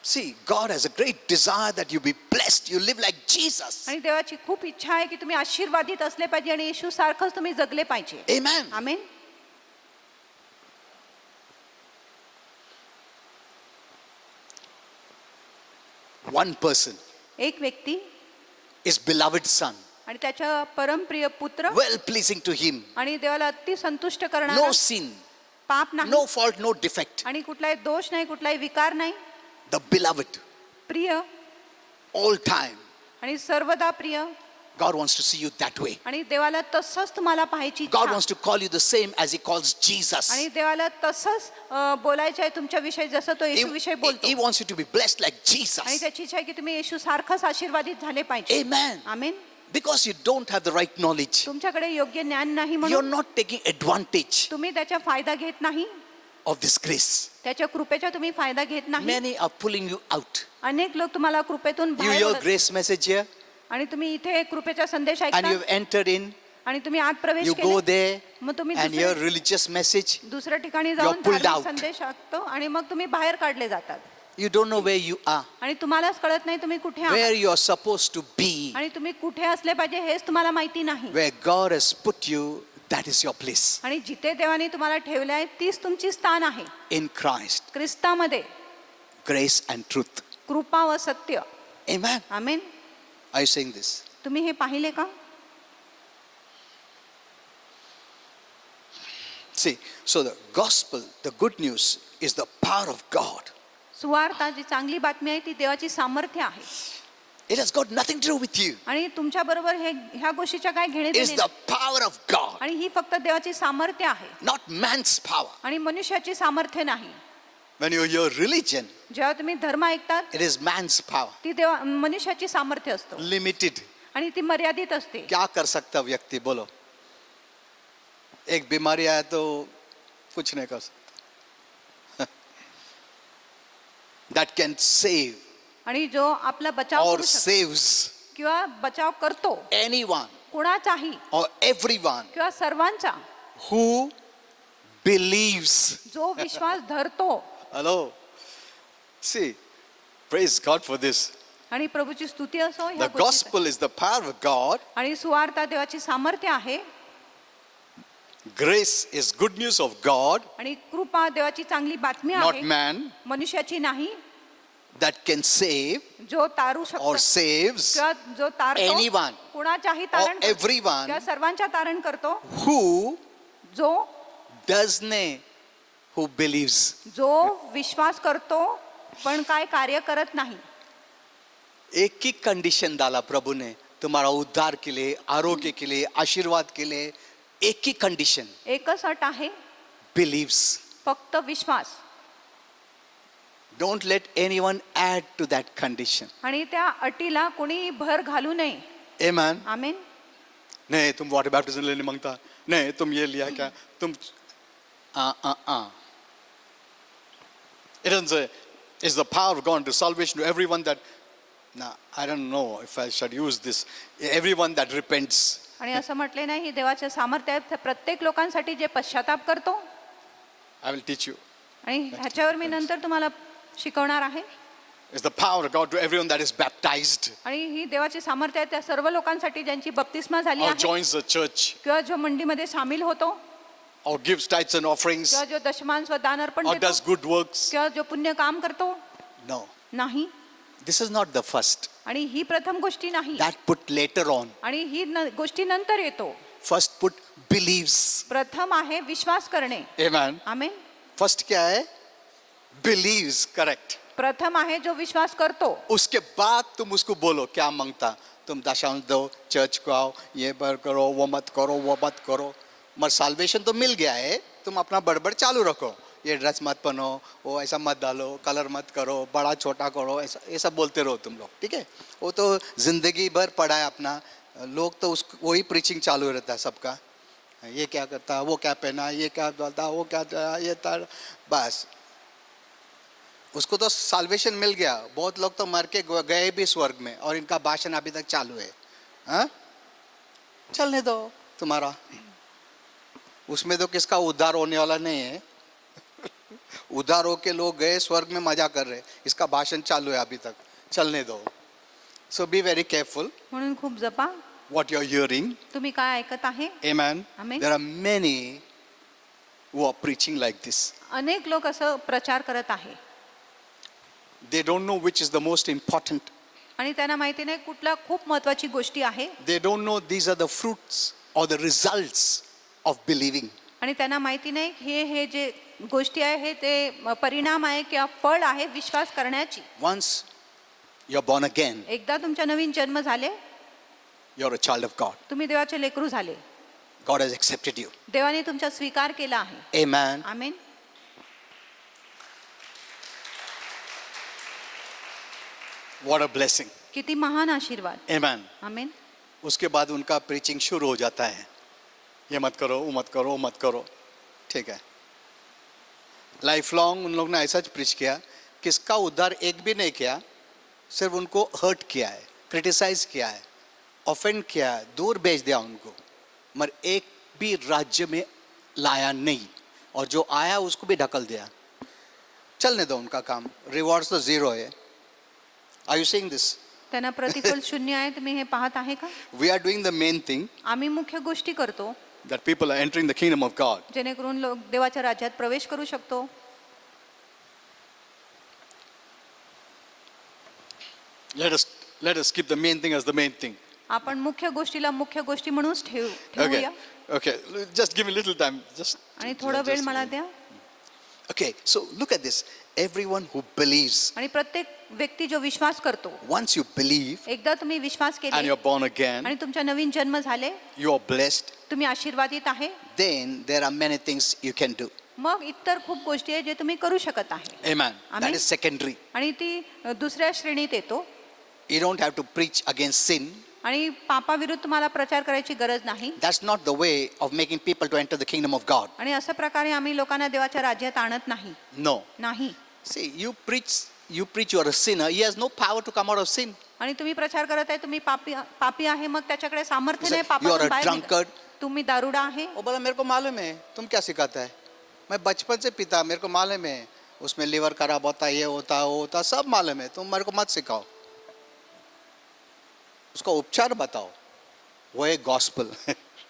Speaker 1: See, God has a great desire that you be blessed, you live like Jesus.
Speaker 2: आणि देवाची खूप इच्छा आहे की तुम्ही आशीर्वादित असले पाहिजे आणि येशू सारखंच तुम्ही जगले पाहिजे.
Speaker 1: Amen.
Speaker 2: आमेन.
Speaker 1: One person,
Speaker 2: एक व्यक्ती
Speaker 1: His beloved Son,
Speaker 2: आणि त्याच्या परमप्रिय पुत्र
Speaker 1: well pleasing to Him,
Speaker 2: आणि देवाला अति संतुष्ट करणारा,
Speaker 1: no sin,
Speaker 2: पाप नाही
Speaker 1: no fault, no defect.
Speaker 2: आणि कुठलाही दोष नाही, कुठलाही विकार नाही,
Speaker 1: The beloved,
Speaker 2: प्रिय
Speaker 1: all time.
Speaker 2: आणि सर्वदा प्रिय.
Speaker 1: God wants to see you that way.
Speaker 2: आणि देवाला तसंच तुम्हाला पाहायची
Speaker 1: God
Speaker 2: इच्छा.
Speaker 1: wants to call you the same as He calls Jesus.
Speaker 2: आणि देवाला तसंच बोलायचं आहे तुमच्या विषयी जसं तो
Speaker 1: He,
Speaker 2: येशू विषयी बोलतो.
Speaker 1: he wants you to be blessed like
Speaker 2: आणि
Speaker 1: Jesus.
Speaker 2: त्याची इच्छा आहे की तुम्ही येशू सारखंच आशीर्वादित झाले पाहिजे.
Speaker 1: Amen.
Speaker 2: Amen.
Speaker 1: Because you don't have the right knowledge.
Speaker 2: तुमच्याकडे योग्य ज्ञान नाही
Speaker 1: You're
Speaker 2: म्हणून
Speaker 1: not taking advantage
Speaker 2: तुम्ही त्याचा फायदा घेत नाही.
Speaker 1: of this grace.
Speaker 2: त्याच्या कृपेचा तुम्ही फायदा घेत नाही.
Speaker 1: Many are pulling you out.
Speaker 2: अनेक लोक तुम्हाला कृपेतून
Speaker 1: You
Speaker 2: बाहेर
Speaker 1: hear
Speaker 2: ओढत-
Speaker 1: grace message here
Speaker 2: आणि तुम्ही इथे कृपेचा संदेश
Speaker 1: and
Speaker 2: ऐकता
Speaker 1: you've entered in.
Speaker 2: आणि तुम्ही आत प्रवेश
Speaker 1: You go
Speaker 2: केले.
Speaker 1: there
Speaker 2: मग तुम्ही
Speaker 1: and hear
Speaker 2: दुसऱ्या
Speaker 1: religious message.
Speaker 2: ठिकाणी जाऊन
Speaker 1: pulled
Speaker 2: धार्मिक
Speaker 1: out.
Speaker 2: संदेश ऐकतो आणि मग तुम्ही बाहेर काढले जातात.
Speaker 1: You don't know where you are,
Speaker 2: आणि तुम्हालाच कळत नाही तुम्ही कुठे
Speaker 1: where
Speaker 2: आहात
Speaker 1: you are supposed to be,
Speaker 2: आणि तुम्ही कुठे असले पाहिजे हेच तुम्हाला माहिती नाही.
Speaker 1: where God has put you. That is your place
Speaker 2: आणि जिथे देवाने तुम्हाला ठेवले आहे तीच तुमची स्थान आहे.
Speaker 1: in Christ.
Speaker 2: ख्रिस्तामध्ये
Speaker 1: Grace and truth.
Speaker 2: कृपा व सत्य.
Speaker 1: Amen.
Speaker 2: Amen.
Speaker 1: Are you saying this?
Speaker 2: तुम्ही हे पाहिले का?
Speaker 1: See, so the gospel, the good news is the power of God.
Speaker 2: सुवार्ता जी चांगली बातमी आहे ती देवाची सामर्थ्य आहे.
Speaker 1: It has got nothing to do with you.
Speaker 2: आणि तुमच्या बरोबर हे ह्या गोष्टीच्या काय घेणे
Speaker 1: It's
Speaker 2: देणे
Speaker 1: the
Speaker 2: नाही.
Speaker 1: power of God,
Speaker 2: आणि ही फक्त देवाची सामर्थ्य आहे
Speaker 1: not man's power.
Speaker 2: आणि मनुष्याची सामर्थ्य नाही.
Speaker 1: When you hear religion,
Speaker 2: जेव्हा तुम्ही धर्म ऐकतात
Speaker 1: it is man's power.
Speaker 2: ती मनुष्याची सामर्थ्य असतो
Speaker 1: Limited.
Speaker 2: आणि ती मर्यादित असते.
Speaker 1: क्या कर सकता व्यक्ति बोलो? एक बीमारी आया तो कुछ नहीं कर सकता. That can save
Speaker 2: आणि जो आपला बचाव
Speaker 1: or
Speaker 2: करू शकतो
Speaker 1: saves
Speaker 2: किंवा बचाव करतो
Speaker 1: anyone
Speaker 2: कुणाचाही
Speaker 1: or everyone
Speaker 2: किंवा सर्वांचा
Speaker 1: who believes.
Speaker 2: जो विश्वास धरतो.
Speaker 1: Hello. See, praise God for this.
Speaker 2: आणि प्रभूची स्तुती असो ह्या
Speaker 1: The
Speaker 2: गोष्टीसाठी.
Speaker 1: gospel is the power of God.
Speaker 2: आणि सुवार्ता देवाची सामर्थ्य आहे
Speaker 1: Grace is good news of God,
Speaker 2: आणि कृपा देवाची चांगली बातमी
Speaker 1: not
Speaker 2: आहे
Speaker 1: man,
Speaker 2: मनुष्याची नाही.
Speaker 1: that can save
Speaker 2: जो तारू
Speaker 1: or
Speaker 2: शकतो
Speaker 1: saves
Speaker 2: किंवा जो तारतो
Speaker 1: anyone
Speaker 2: कुणाच्याही
Speaker 1: or
Speaker 2: तारण करतो
Speaker 1: everyone
Speaker 2: किंवा सर्वांच्या तारण करतो.
Speaker 1: who
Speaker 2: जो
Speaker 1: does not, who believes.
Speaker 2: जो विश्वास करतो पण काय कार्य करत नाही.
Speaker 1: एक ही कंडीशन डाला प्रभु ने तुम्हारा उद्धार के लिए, आरोग्य के लिए, आशीर्वाद के लिए. एक ही कंडीशन,
Speaker 2: एकच अट आहे
Speaker 1: believes.
Speaker 2: फक्त विश्वास.
Speaker 1: Don't let anyone add to that condition.
Speaker 2: आणि त्या अटीला कोणी भर घालू नये.
Speaker 1: Amen.
Speaker 2: आमेन.
Speaker 1: नहीं तुम वाटर बैप्टिज्म लेने मांगता, नहीं तुम ये लिया क्या, तुम It doesn't say it's the power of God to salvation to everyone that. Now I don't know if I should use this. Everyone that repents.
Speaker 2: आणि असं म्हटले नाही ही देवाचे सामर्थ्य आहे प्रत्येक लोकांसाठी जे पश्चाताप करतो.
Speaker 1: I will teach you.
Speaker 2: आणि ह्याच्यावर मी नंतर तुम्हाला शिकवणार आहे.
Speaker 1: It's the power of God to everyone that is baptized
Speaker 2: आणि ही देवाची सामर्थ्य आहे त्या सर्व लोकांसाठी ज्यांची बपतिस्मा झाली
Speaker 1: or
Speaker 2: आहे
Speaker 1: joins the church
Speaker 2: किंवा जो मंडीमध्ये सामील होतो
Speaker 1: or gives tithes and offerings
Speaker 2: किंवा जो दशमांश व दान अर्पण
Speaker 1: or
Speaker 2: देतो
Speaker 1: does good works.
Speaker 2: किंवा जो पुण्य काम करतो.
Speaker 1: No,
Speaker 2: नाही.
Speaker 1: this is not the first.
Speaker 2: आणि ही प्रथम गोष्टी नाही.
Speaker 1: That put later on.
Speaker 2: आणि ही गोष्टी नंतर येतो.
Speaker 1: First put believes.
Speaker 2: प्रथम आहे विश्वास करणे.
Speaker 1: Amen.
Speaker 2: आमेन.
Speaker 1: First क्या है? Believes, correct.
Speaker 2: प्रथम आहे जो विश्वास करतो.
Speaker 1: उसके बाद तुम उसको बोलो क्या मांगता, तुम दशांश दो, चर्च को आओ, ये बर करो, वो मत करो. मगर साल्वेशन तो मिल गया है, तुम अपना बड़बड़ चालू रखो. ये ड्रेस मत पहनो, वो ऐसा मत डालो, कलर मत करो, बड़ा छोटा करो, ऐसा ऐसा बोलते रहो तुम लोग. ठीक है, वो तो जिंदगी भर पड़ा है अपना. लोग तो उसको वही प्रीचिंग चालू रहता है सबका. ये क्या करता, वो क्या पहना, ये क्या डालता, वो क्या ये तार, बस उसको तो साल्वेशन मिल गया. बहुत लोग तो मर के गए भी स्वर्ग में और इनका भाषण अभी तक चालू है. हाँ, चलने दो तुम्हारा. उसमें तो किसका उद्धार होने वाला नहीं है. उद्धार होके लोग गए स्वर्ग में मजा कर रहे, इसका भाषण चालू है अभी तक. चलने दो. सो बी वेरी केयरफुल
Speaker 2: म्हणून खूप जपा
Speaker 1: what you're hearing.
Speaker 2: तुम्ही काय ऐकत आहे.
Speaker 1: Amen.
Speaker 2: Amen.
Speaker 1: There are many who are preaching like this.
Speaker 2: अनेक लोक असं प्रचार करत आहे
Speaker 1: They don't know which is the most important.
Speaker 2: आणि त्यांना माहिती नाही कुठला खूप महत्वाची गोष्टी आहे.
Speaker 1: They don't know these are the fruits or the results of believing.
Speaker 2: आणि त्यांना माहिती नाही हे जे गोष्टी आहे हे ते परिणाम आहे किंवा फळ आहे विश्वास करण्याची.
Speaker 1: Once you're born again,
Speaker 2: एकदा तुमचा नवीन जन्म झाले
Speaker 1: you're a child of God.
Speaker 2: तुम्ही देवाचे लेकरू झाले.
Speaker 1: God has accepted you.
Speaker 2: देवाने तुमचा स्वीकार केला आहे.
Speaker 1: Amen.
Speaker 2: Amen.
Speaker 1: What a blessing.
Speaker 2: किती महान आशीर्वाद.
Speaker 1: Amen.
Speaker 2: आमेन.
Speaker 1: उसके बाद उनका प्रीचिंग शुरू हो जाता है, ये मत करो, वो मत करो, वो मत करो. ठीक है, लाइफ लॉन्ग उन लोगों ने ऐसा प्रीच किया, किसका उद्धार एक भी नहीं किया, सिर्फ उनको हर्ट किया है, क्रिटिसाइज किया है, ऑफेंड किया है, दूर भेज दिया उनको, मगर एक भी राज्य में लाया नहीं, और जो आया उसको भी ढकल दिया. चलने दो उनका काम, रिवॉर्ड्स तो जीरो है. Are you seeing this?
Speaker 2: त्यांना प्रतिफल शून्य आहे. तुम्ही हे पाहत आहे का?
Speaker 1: We are doing the main thing,
Speaker 2: आम्ही मुख्य गोष्टी करतो
Speaker 1: that people are entering the kingdom of God.
Speaker 2: जेणेकरून लोक देवाच्या राज्यात प्रवेश करू शकतो.
Speaker 1: Let us keep the main thing as the main thing.
Speaker 2: आपण मुख्य गोष्टीला मुख्य गोष्टी म्हणूनच
Speaker 1: Okay,
Speaker 2: ठेवूया.
Speaker 1: okay. Just give me a little time.
Speaker 2: आणि थोडा वेळ मला द्या.
Speaker 1: Okay, so look at this. Everyone who believes,
Speaker 2: आणि प्रत्येक व्यक्ती जो विश्वास करतो,
Speaker 1: once you believe
Speaker 2: एकदा तुम्ही विश्वास
Speaker 1: and
Speaker 2: केले
Speaker 1: you're born again,
Speaker 2: आणि तुमचा नवीन जन्म झाले,
Speaker 1: you are blessed,
Speaker 2: तुम्ही आशीर्वादित आहे,
Speaker 1: then there are many things you can do.
Speaker 2: मग इतर खूप गोष्टी आहेत जे तुम्ही करू शकत आहे.
Speaker 1: Amen. That
Speaker 2: Amen.
Speaker 1: is secondary.
Speaker 2: आणि ती दुसऱ्या श्रेणीत येतो.
Speaker 1: You don't have to preach against sin.
Speaker 2: आणि पापाविरुद्ध तुम्हाला प्रचार करायची गरज नाही.
Speaker 1: That's not the way of making people to enter the kingdom of God.
Speaker 2: आणि अशा प्रकारे आम्ही लोकांना देवाच्या राज्यात आणत नाही.
Speaker 1: No.
Speaker 2: नाही.
Speaker 1: See, you preach you are a sinner. He has no power to come out of sin.
Speaker 2: आणि तुम्ही प्रचार करत आहे तुम्ही पापी आहे, मग त्याच्याकडे सामर्थ्य
Speaker 1: You
Speaker 2: नाही
Speaker 1: say, you are
Speaker 2: पापातून
Speaker 1: a
Speaker 2: बाहेर
Speaker 1: drunkard.
Speaker 2: निघा. तुम्ही दारुडा आहे.
Speaker 1: वो बोला मेरे को मालूम है, तुम क्या सिखाता है, मैं बचपन से पीता, मेरे को मालूम है, उसमें लिवर खराब होता है, ये होता है, वो होता है, सब मालूम है, तुम मेरे को मत सिखाओ, उसका उपचार बताओ. वो है गॉस्पल.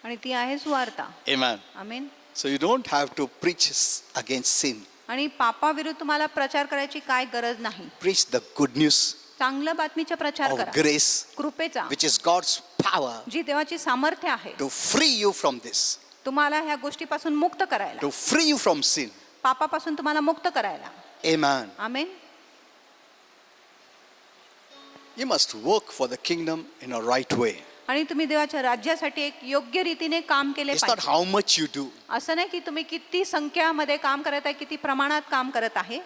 Speaker 2: आणि ती आहे सुवार्ता.
Speaker 1: Amen.
Speaker 2: Amen.
Speaker 1: So you don't have to preach against sin.
Speaker 2: आणि पापाविरुद्ध तुम्हाला प्रचार करायची काय गरज नाही.
Speaker 1: Preach the good news
Speaker 2: चांगल्या बातमीचा प्रचार
Speaker 1: of
Speaker 2: करा,
Speaker 1: grace,
Speaker 2: कृपेचा,
Speaker 1: which is God's power
Speaker 2: जी देवाची सामर्थ्य आहे
Speaker 1: to free you from this,
Speaker 2: तुम्हाला ह्या गोष्टीपासून मुक्त करायला,
Speaker 1: to free you from sin.
Speaker 2: पापापासून तुम्हाला मुक्त करायला.
Speaker 1: Amen.
Speaker 2: Amen.
Speaker 1: You must work for the kingdom in a right way.
Speaker 2: आणि तुम्ही देवाच्या राज्यासाठी एक योग्य रीतीने काम केले
Speaker 1: It's not
Speaker 2: पाहिजे.
Speaker 1: how much you do.
Speaker 2: असं नाही की तुम्ही किती संख्यामध्ये काम करत आहे, किती प्रमाणात काम करत आहे.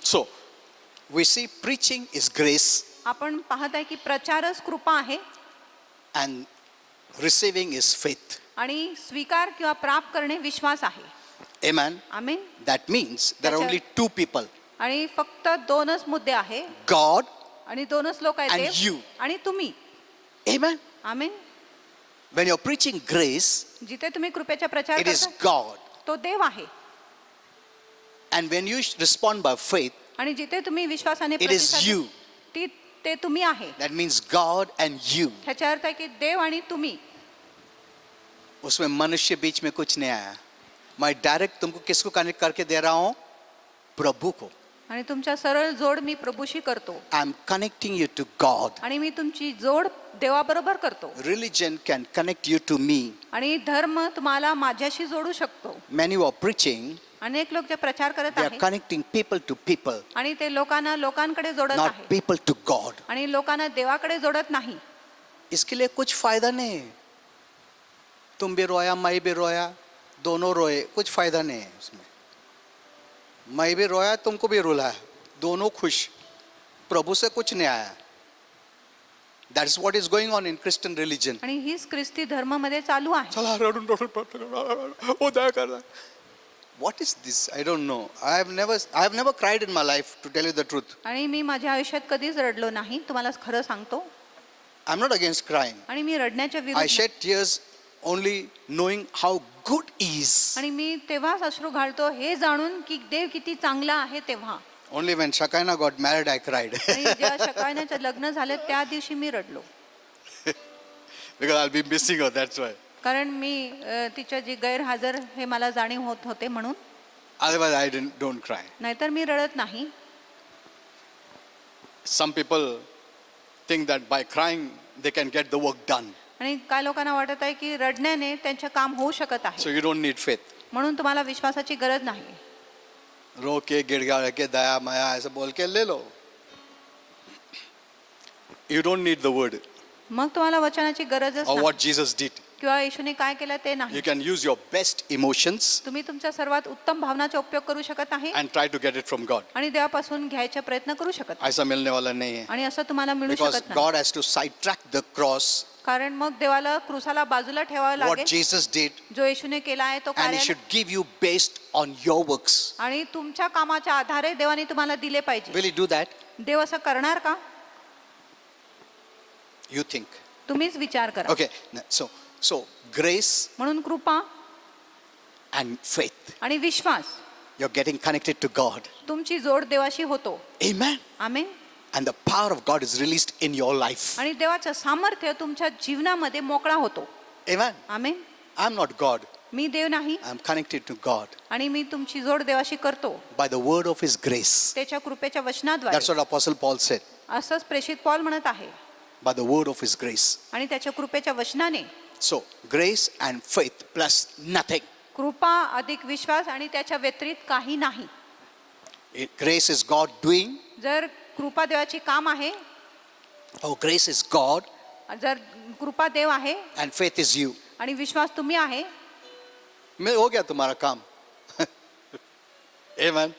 Speaker 1: So, we see preaching is grace
Speaker 2: आपण पाहत आहे की प्रचारच कृपा आहे
Speaker 1: and receiving is faith.
Speaker 2: आणि स्वीकार किंवा प्राप्त करणे विश्वास आहे.
Speaker 1: Amen.
Speaker 2: Amen.
Speaker 1: That means there are only two people,
Speaker 2: आणि फक्त दोनच मुद्दे आहे
Speaker 1: God
Speaker 2: आणि दोनच लोक आहेत,
Speaker 1: and
Speaker 2: देव
Speaker 1: you.
Speaker 2: आणि तुम्ही.
Speaker 1: Amen.
Speaker 2: Amen.
Speaker 1: When you're preaching grace,
Speaker 2: जिथे तुम्ही कृपेचा प्रचार
Speaker 1: it is
Speaker 2: करता
Speaker 1: God.
Speaker 2: तो देव आहे.
Speaker 1: And when you respond by faith,
Speaker 2: आणि जिथे तुम्ही विश्वासाने
Speaker 1: it is
Speaker 2: प्रतिसाद
Speaker 1: you.
Speaker 2: देता, ते तुम्ही आहे.
Speaker 1: That means God and you.
Speaker 2: ह्याचा अर्थ आहे की देव आणि तुम्ही.
Speaker 1: उसमें मनुष्य बीच में कुछ नहीं आया. मैं डायरेक्ट तुमको किसको कनेक्ट करके दे रहा हूं? प्रभु को.
Speaker 2: आणि तुमच्या सरळ जोड मी प्रभूशी करतो.
Speaker 1: I am connecting you to God.
Speaker 2: आणि मी तुमची जोड देवाबरोबर करतो.
Speaker 1: Religion can connect you to me.
Speaker 2: आणि धर्म तुम्हाला माझ्याशी जोडू शकतो.
Speaker 1: Many who are preaching,
Speaker 2: अनेक लोक जे प्रचार करत
Speaker 1: they are
Speaker 2: आहेत
Speaker 1: connecting people to people,
Speaker 2: आणि ते लोकांना लोकांकडे जोडत
Speaker 1: not
Speaker 2: आहे
Speaker 1: people to God.
Speaker 2: आणि लोकांना देवाकडे जोडत नाही.
Speaker 1: इसके लिए कुछ फायदा नहीं. तुम भी रोया, मैं भी रोया, दोनों रोए, कुछ फायदा नहीं है उसमें. मैं भी रोया, तुमको भी रुलाया, दोनों खुश, प्रभु से कुछ नहीं आया. That is what is going on in Christian religion.
Speaker 2: आणि हीच ख्रिस्ती धर्म मध्ये चालू आहे.
Speaker 1: चला रडून रडून ओ दया कर. What is this? I don't know. I have never cried in my life, to tell you the truth.
Speaker 2: आणि मी माझ्या आयुष्यात कधीच रडलो नाही, तुम्हाला खरं सांगतो.
Speaker 1: I'm not against crying.
Speaker 2: आणि मी रडण्याच्या
Speaker 1: I
Speaker 2: विरुद्ध
Speaker 1: shed tears only knowing how good he is.
Speaker 2: आणि मी तेव्हाच अश्रू घालतो हे जाणून की देव किती चांगला आहे तेव्हा.
Speaker 1: Only when Shakaina got married, I cried.
Speaker 2: आणि जेव्हा शकायनाचं लग्न झालं त्या दिवशी मी रडलो.
Speaker 1: Because I'll be missing her, that's why.
Speaker 2: कारण मी तिच्या जी गैरहजर हे मला जाणीव होत होते म्हणून.
Speaker 1: Otherwise, I don't cry.
Speaker 2: नाहीतर मी रडत नाही.
Speaker 1: Some people think that by crying, they can get the work done.
Speaker 2: आणि काय लोकांना वाटत आहे की रडण्याने त्यांचे काम होऊ शकत आहे.
Speaker 1: So you don't need faith.
Speaker 2: म्हणून तुम्हाला विश्वासाची गरज नाही.
Speaker 1: रो के गिड़गिड़ा के दया माया ऐसे बोल के ले low. You don't need the word
Speaker 2: मग तुम्हाला वचनाची गरजच
Speaker 1: or
Speaker 2: नाही.
Speaker 1: what Jesus did.
Speaker 2: किंवा येशूने काय केलं ते नाही.
Speaker 1: You can use your best emotions
Speaker 2: तुम्ही तुमच्या सर्वात उत्तम भावनाचा उपयोग करू शकत नाही
Speaker 1: and try to get it from God.
Speaker 2: आणि देवापासून घ्यायचा प्रयत्न करू शकत नाही.
Speaker 1: ऐसा मिलने वाला नहीं है.
Speaker 2: आणि असं तुम्हाला मिळू
Speaker 1: Because
Speaker 2: शकत नाही.
Speaker 1: God has to sidetrack the cross,
Speaker 2: कारण मग देवाला क्रूसाला बाजूला ठेवावं
Speaker 1: what
Speaker 2: लागेल.
Speaker 1: Jesus did,
Speaker 2: जो येशूने केला आहे तो
Speaker 1: and He
Speaker 2: कार्य
Speaker 1: should give you based on your works.
Speaker 2: आणि तुमच्या कामाच्या आधारे देवाने तुम्हाला दिले पाहिजे.
Speaker 1: Will He do that?
Speaker 2: देव असं करणार का?
Speaker 1: You think.
Speaker 2: तुम्हीच विचार करा.
Speaker 1: Okay, so grace
Speaker 2: म्हणून कृपा
Speaker 1: and faith.
Speaker 2: आणि विश्वास
Speaker 1: You're getting connected to God.
Speaker 2: तुमची जोड देवाशी होतो.
Speaker 1: Amen.
Speaker 2: Amen.
Speaker 1: And the power of God is released in your life.
Speaker 2: आणि देवाचं सामर्थ्य तुमच्या जीवनामध्ये मोकळा होतो.
Speaker 1: Amen.
Speaker 2: Amen.
Speaker 1: I'm not God.
Speaker 2: मी देव नाही
Speaker 1: I'm connected to God
Speaker 2: आणि मी तुमची जोड देवाशी करतो
Speaker 1: by the word of His grace.
Speaker 2: त्याच्या कृपेच्या वचनाद्वारे.
Speaker 1: That's what Apostle Paul said.
Speaker 2: असंच प्रेषित पॉल म्हणत आहे.
Speaker 1: By the word of His grace.
Speaker 2: आणि त्याच्या कृपेच्या वचनाने
Speaker 1: So, grace and faith plus nothing.
Speaker 2: कृपा अधिक विश्वास आणि त्याच्या व्यतिरिक्त काही नाही.
Speaker 1: Grace is God doing.
Speaker 2: जर कृपा देवाची काम आहे,
Speaker 1: Oh, grace is God
Speaker 2: जर कृपा देव आहे
Speaker 1: and faith is you.
Speaker 2: आणि विश्वास तुम्ही आहे,
Speaker 1: मैं हो गया तुम्हारा काम. Amen.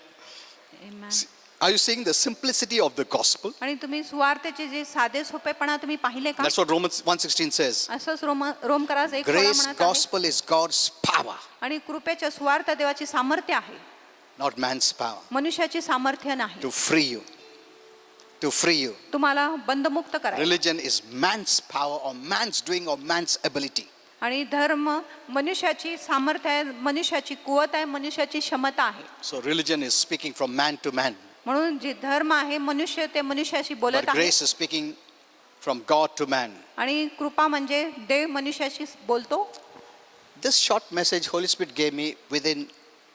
Speaker 1: Are you seeing the simplicity of the gospel?
Speaker 2: आणि तुम्ही सुवार्तेचे जे साधे सोपेपणा तुम्ही पाहिले का?
Speaker 1: That's what Romans 1:16 says.
Speaker 2: असंच रोमकरास 1:16
Speaker 1: Grace
Speaker 2: म्हणत आहे.
Speaker 1: gospel is God's power,
Speaker 2: आणि कृपेच्या सुवार्थ देवाची सामर्थ्य आहे,
Speaker 1: not man's power,
Speaker 2: मनुष्याची सामर्थ्य नाही.
Speaker 1: to free you. To free you.
Speaker 2: तुम्हाला बंधमुक्त करायचं.
Speaker 1: Religion is man's power or man's doing or man's ability.
Speaker 2: आणि धर्म मनुष्याची सामर्थ्य आहे, मनुष्याची कुवत आहे, मनुष्याची क्षमता आहे.
Speaker 1: So religion is speaking from man to man.
Speaker 2: म्हणून जे धर्म आहे मनुष्य ते मनुष्याशी
Speaker 1: But
Speaker 2: बोलत आहे
Speaker 1: grace is speaking from God to man.
Speaker 2: आणि कृपा म्हणजे देव मनुष्याशी बोलतो.
Speaker 1: This short message Holy Spirit gave me within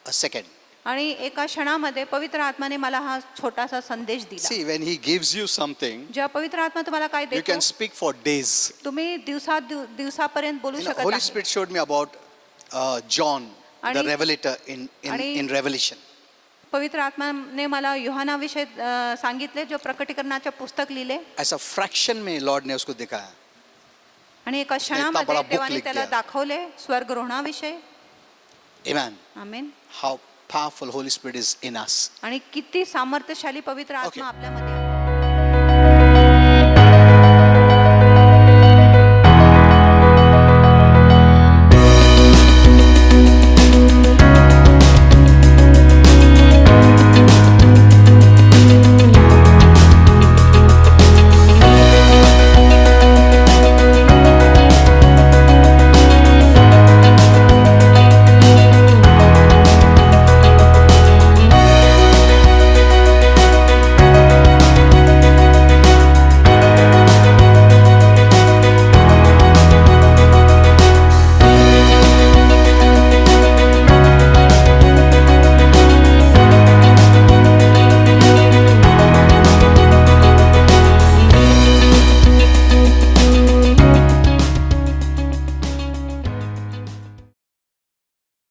Speaker 1: a second.
Speaker 2: आणि एका क्षणामध्ये पवित्र आत्माने मला हा छोटासा संदेश दिला.
Speaker 1: See, when He gives you something,
Speaker 2: जेव्हा पवित्र आत्मा तुम्हाला काय
Speaker 1: you
Speaker 2: देतो,
Speaker 1: can speak for days.
Speaker 2: तुम्ही दिवसापर्यंत बोलू
Speaker 1: You know,
Speaker 2: शकत
Speaker 1: Holy
Speaker 2: आहे.
Speaker 1: Spirit showed me about John, the
Speaker 2: आणि-
Speaker 1: revelator in Revelation.
Speaker 2: पवित्र आत्माने मला योहानाविषयी सांगितले, जो प्रकटीकरणाचे पुस्तक लिहिले
Speaker 1: ऐसा फ्रैक्शन में लॉर्ड ने उसको दिखाया.
Speaker 2: आणि एका
Speaker 1: बड़ा
Speaker 2: क्षणामध्ये
Speaker 1: book
Speaker 2: देवाने
Speaker 1: लिख
Speaker 2: त्याला
Speaker 1: दिया.
Speaker 2: दाखवले स्वर्गरोहणाविषयी.
Speaker 1: Amen.
Speaker 2: Amen.
Speaker 1: How powerful Holy Spirit is in us.
Speaker 2: आणि किती सामर्थ्यशाली पवित्र
Speaker 1: Okay.
Speaker 2: आत्मा आपल्यामध्ये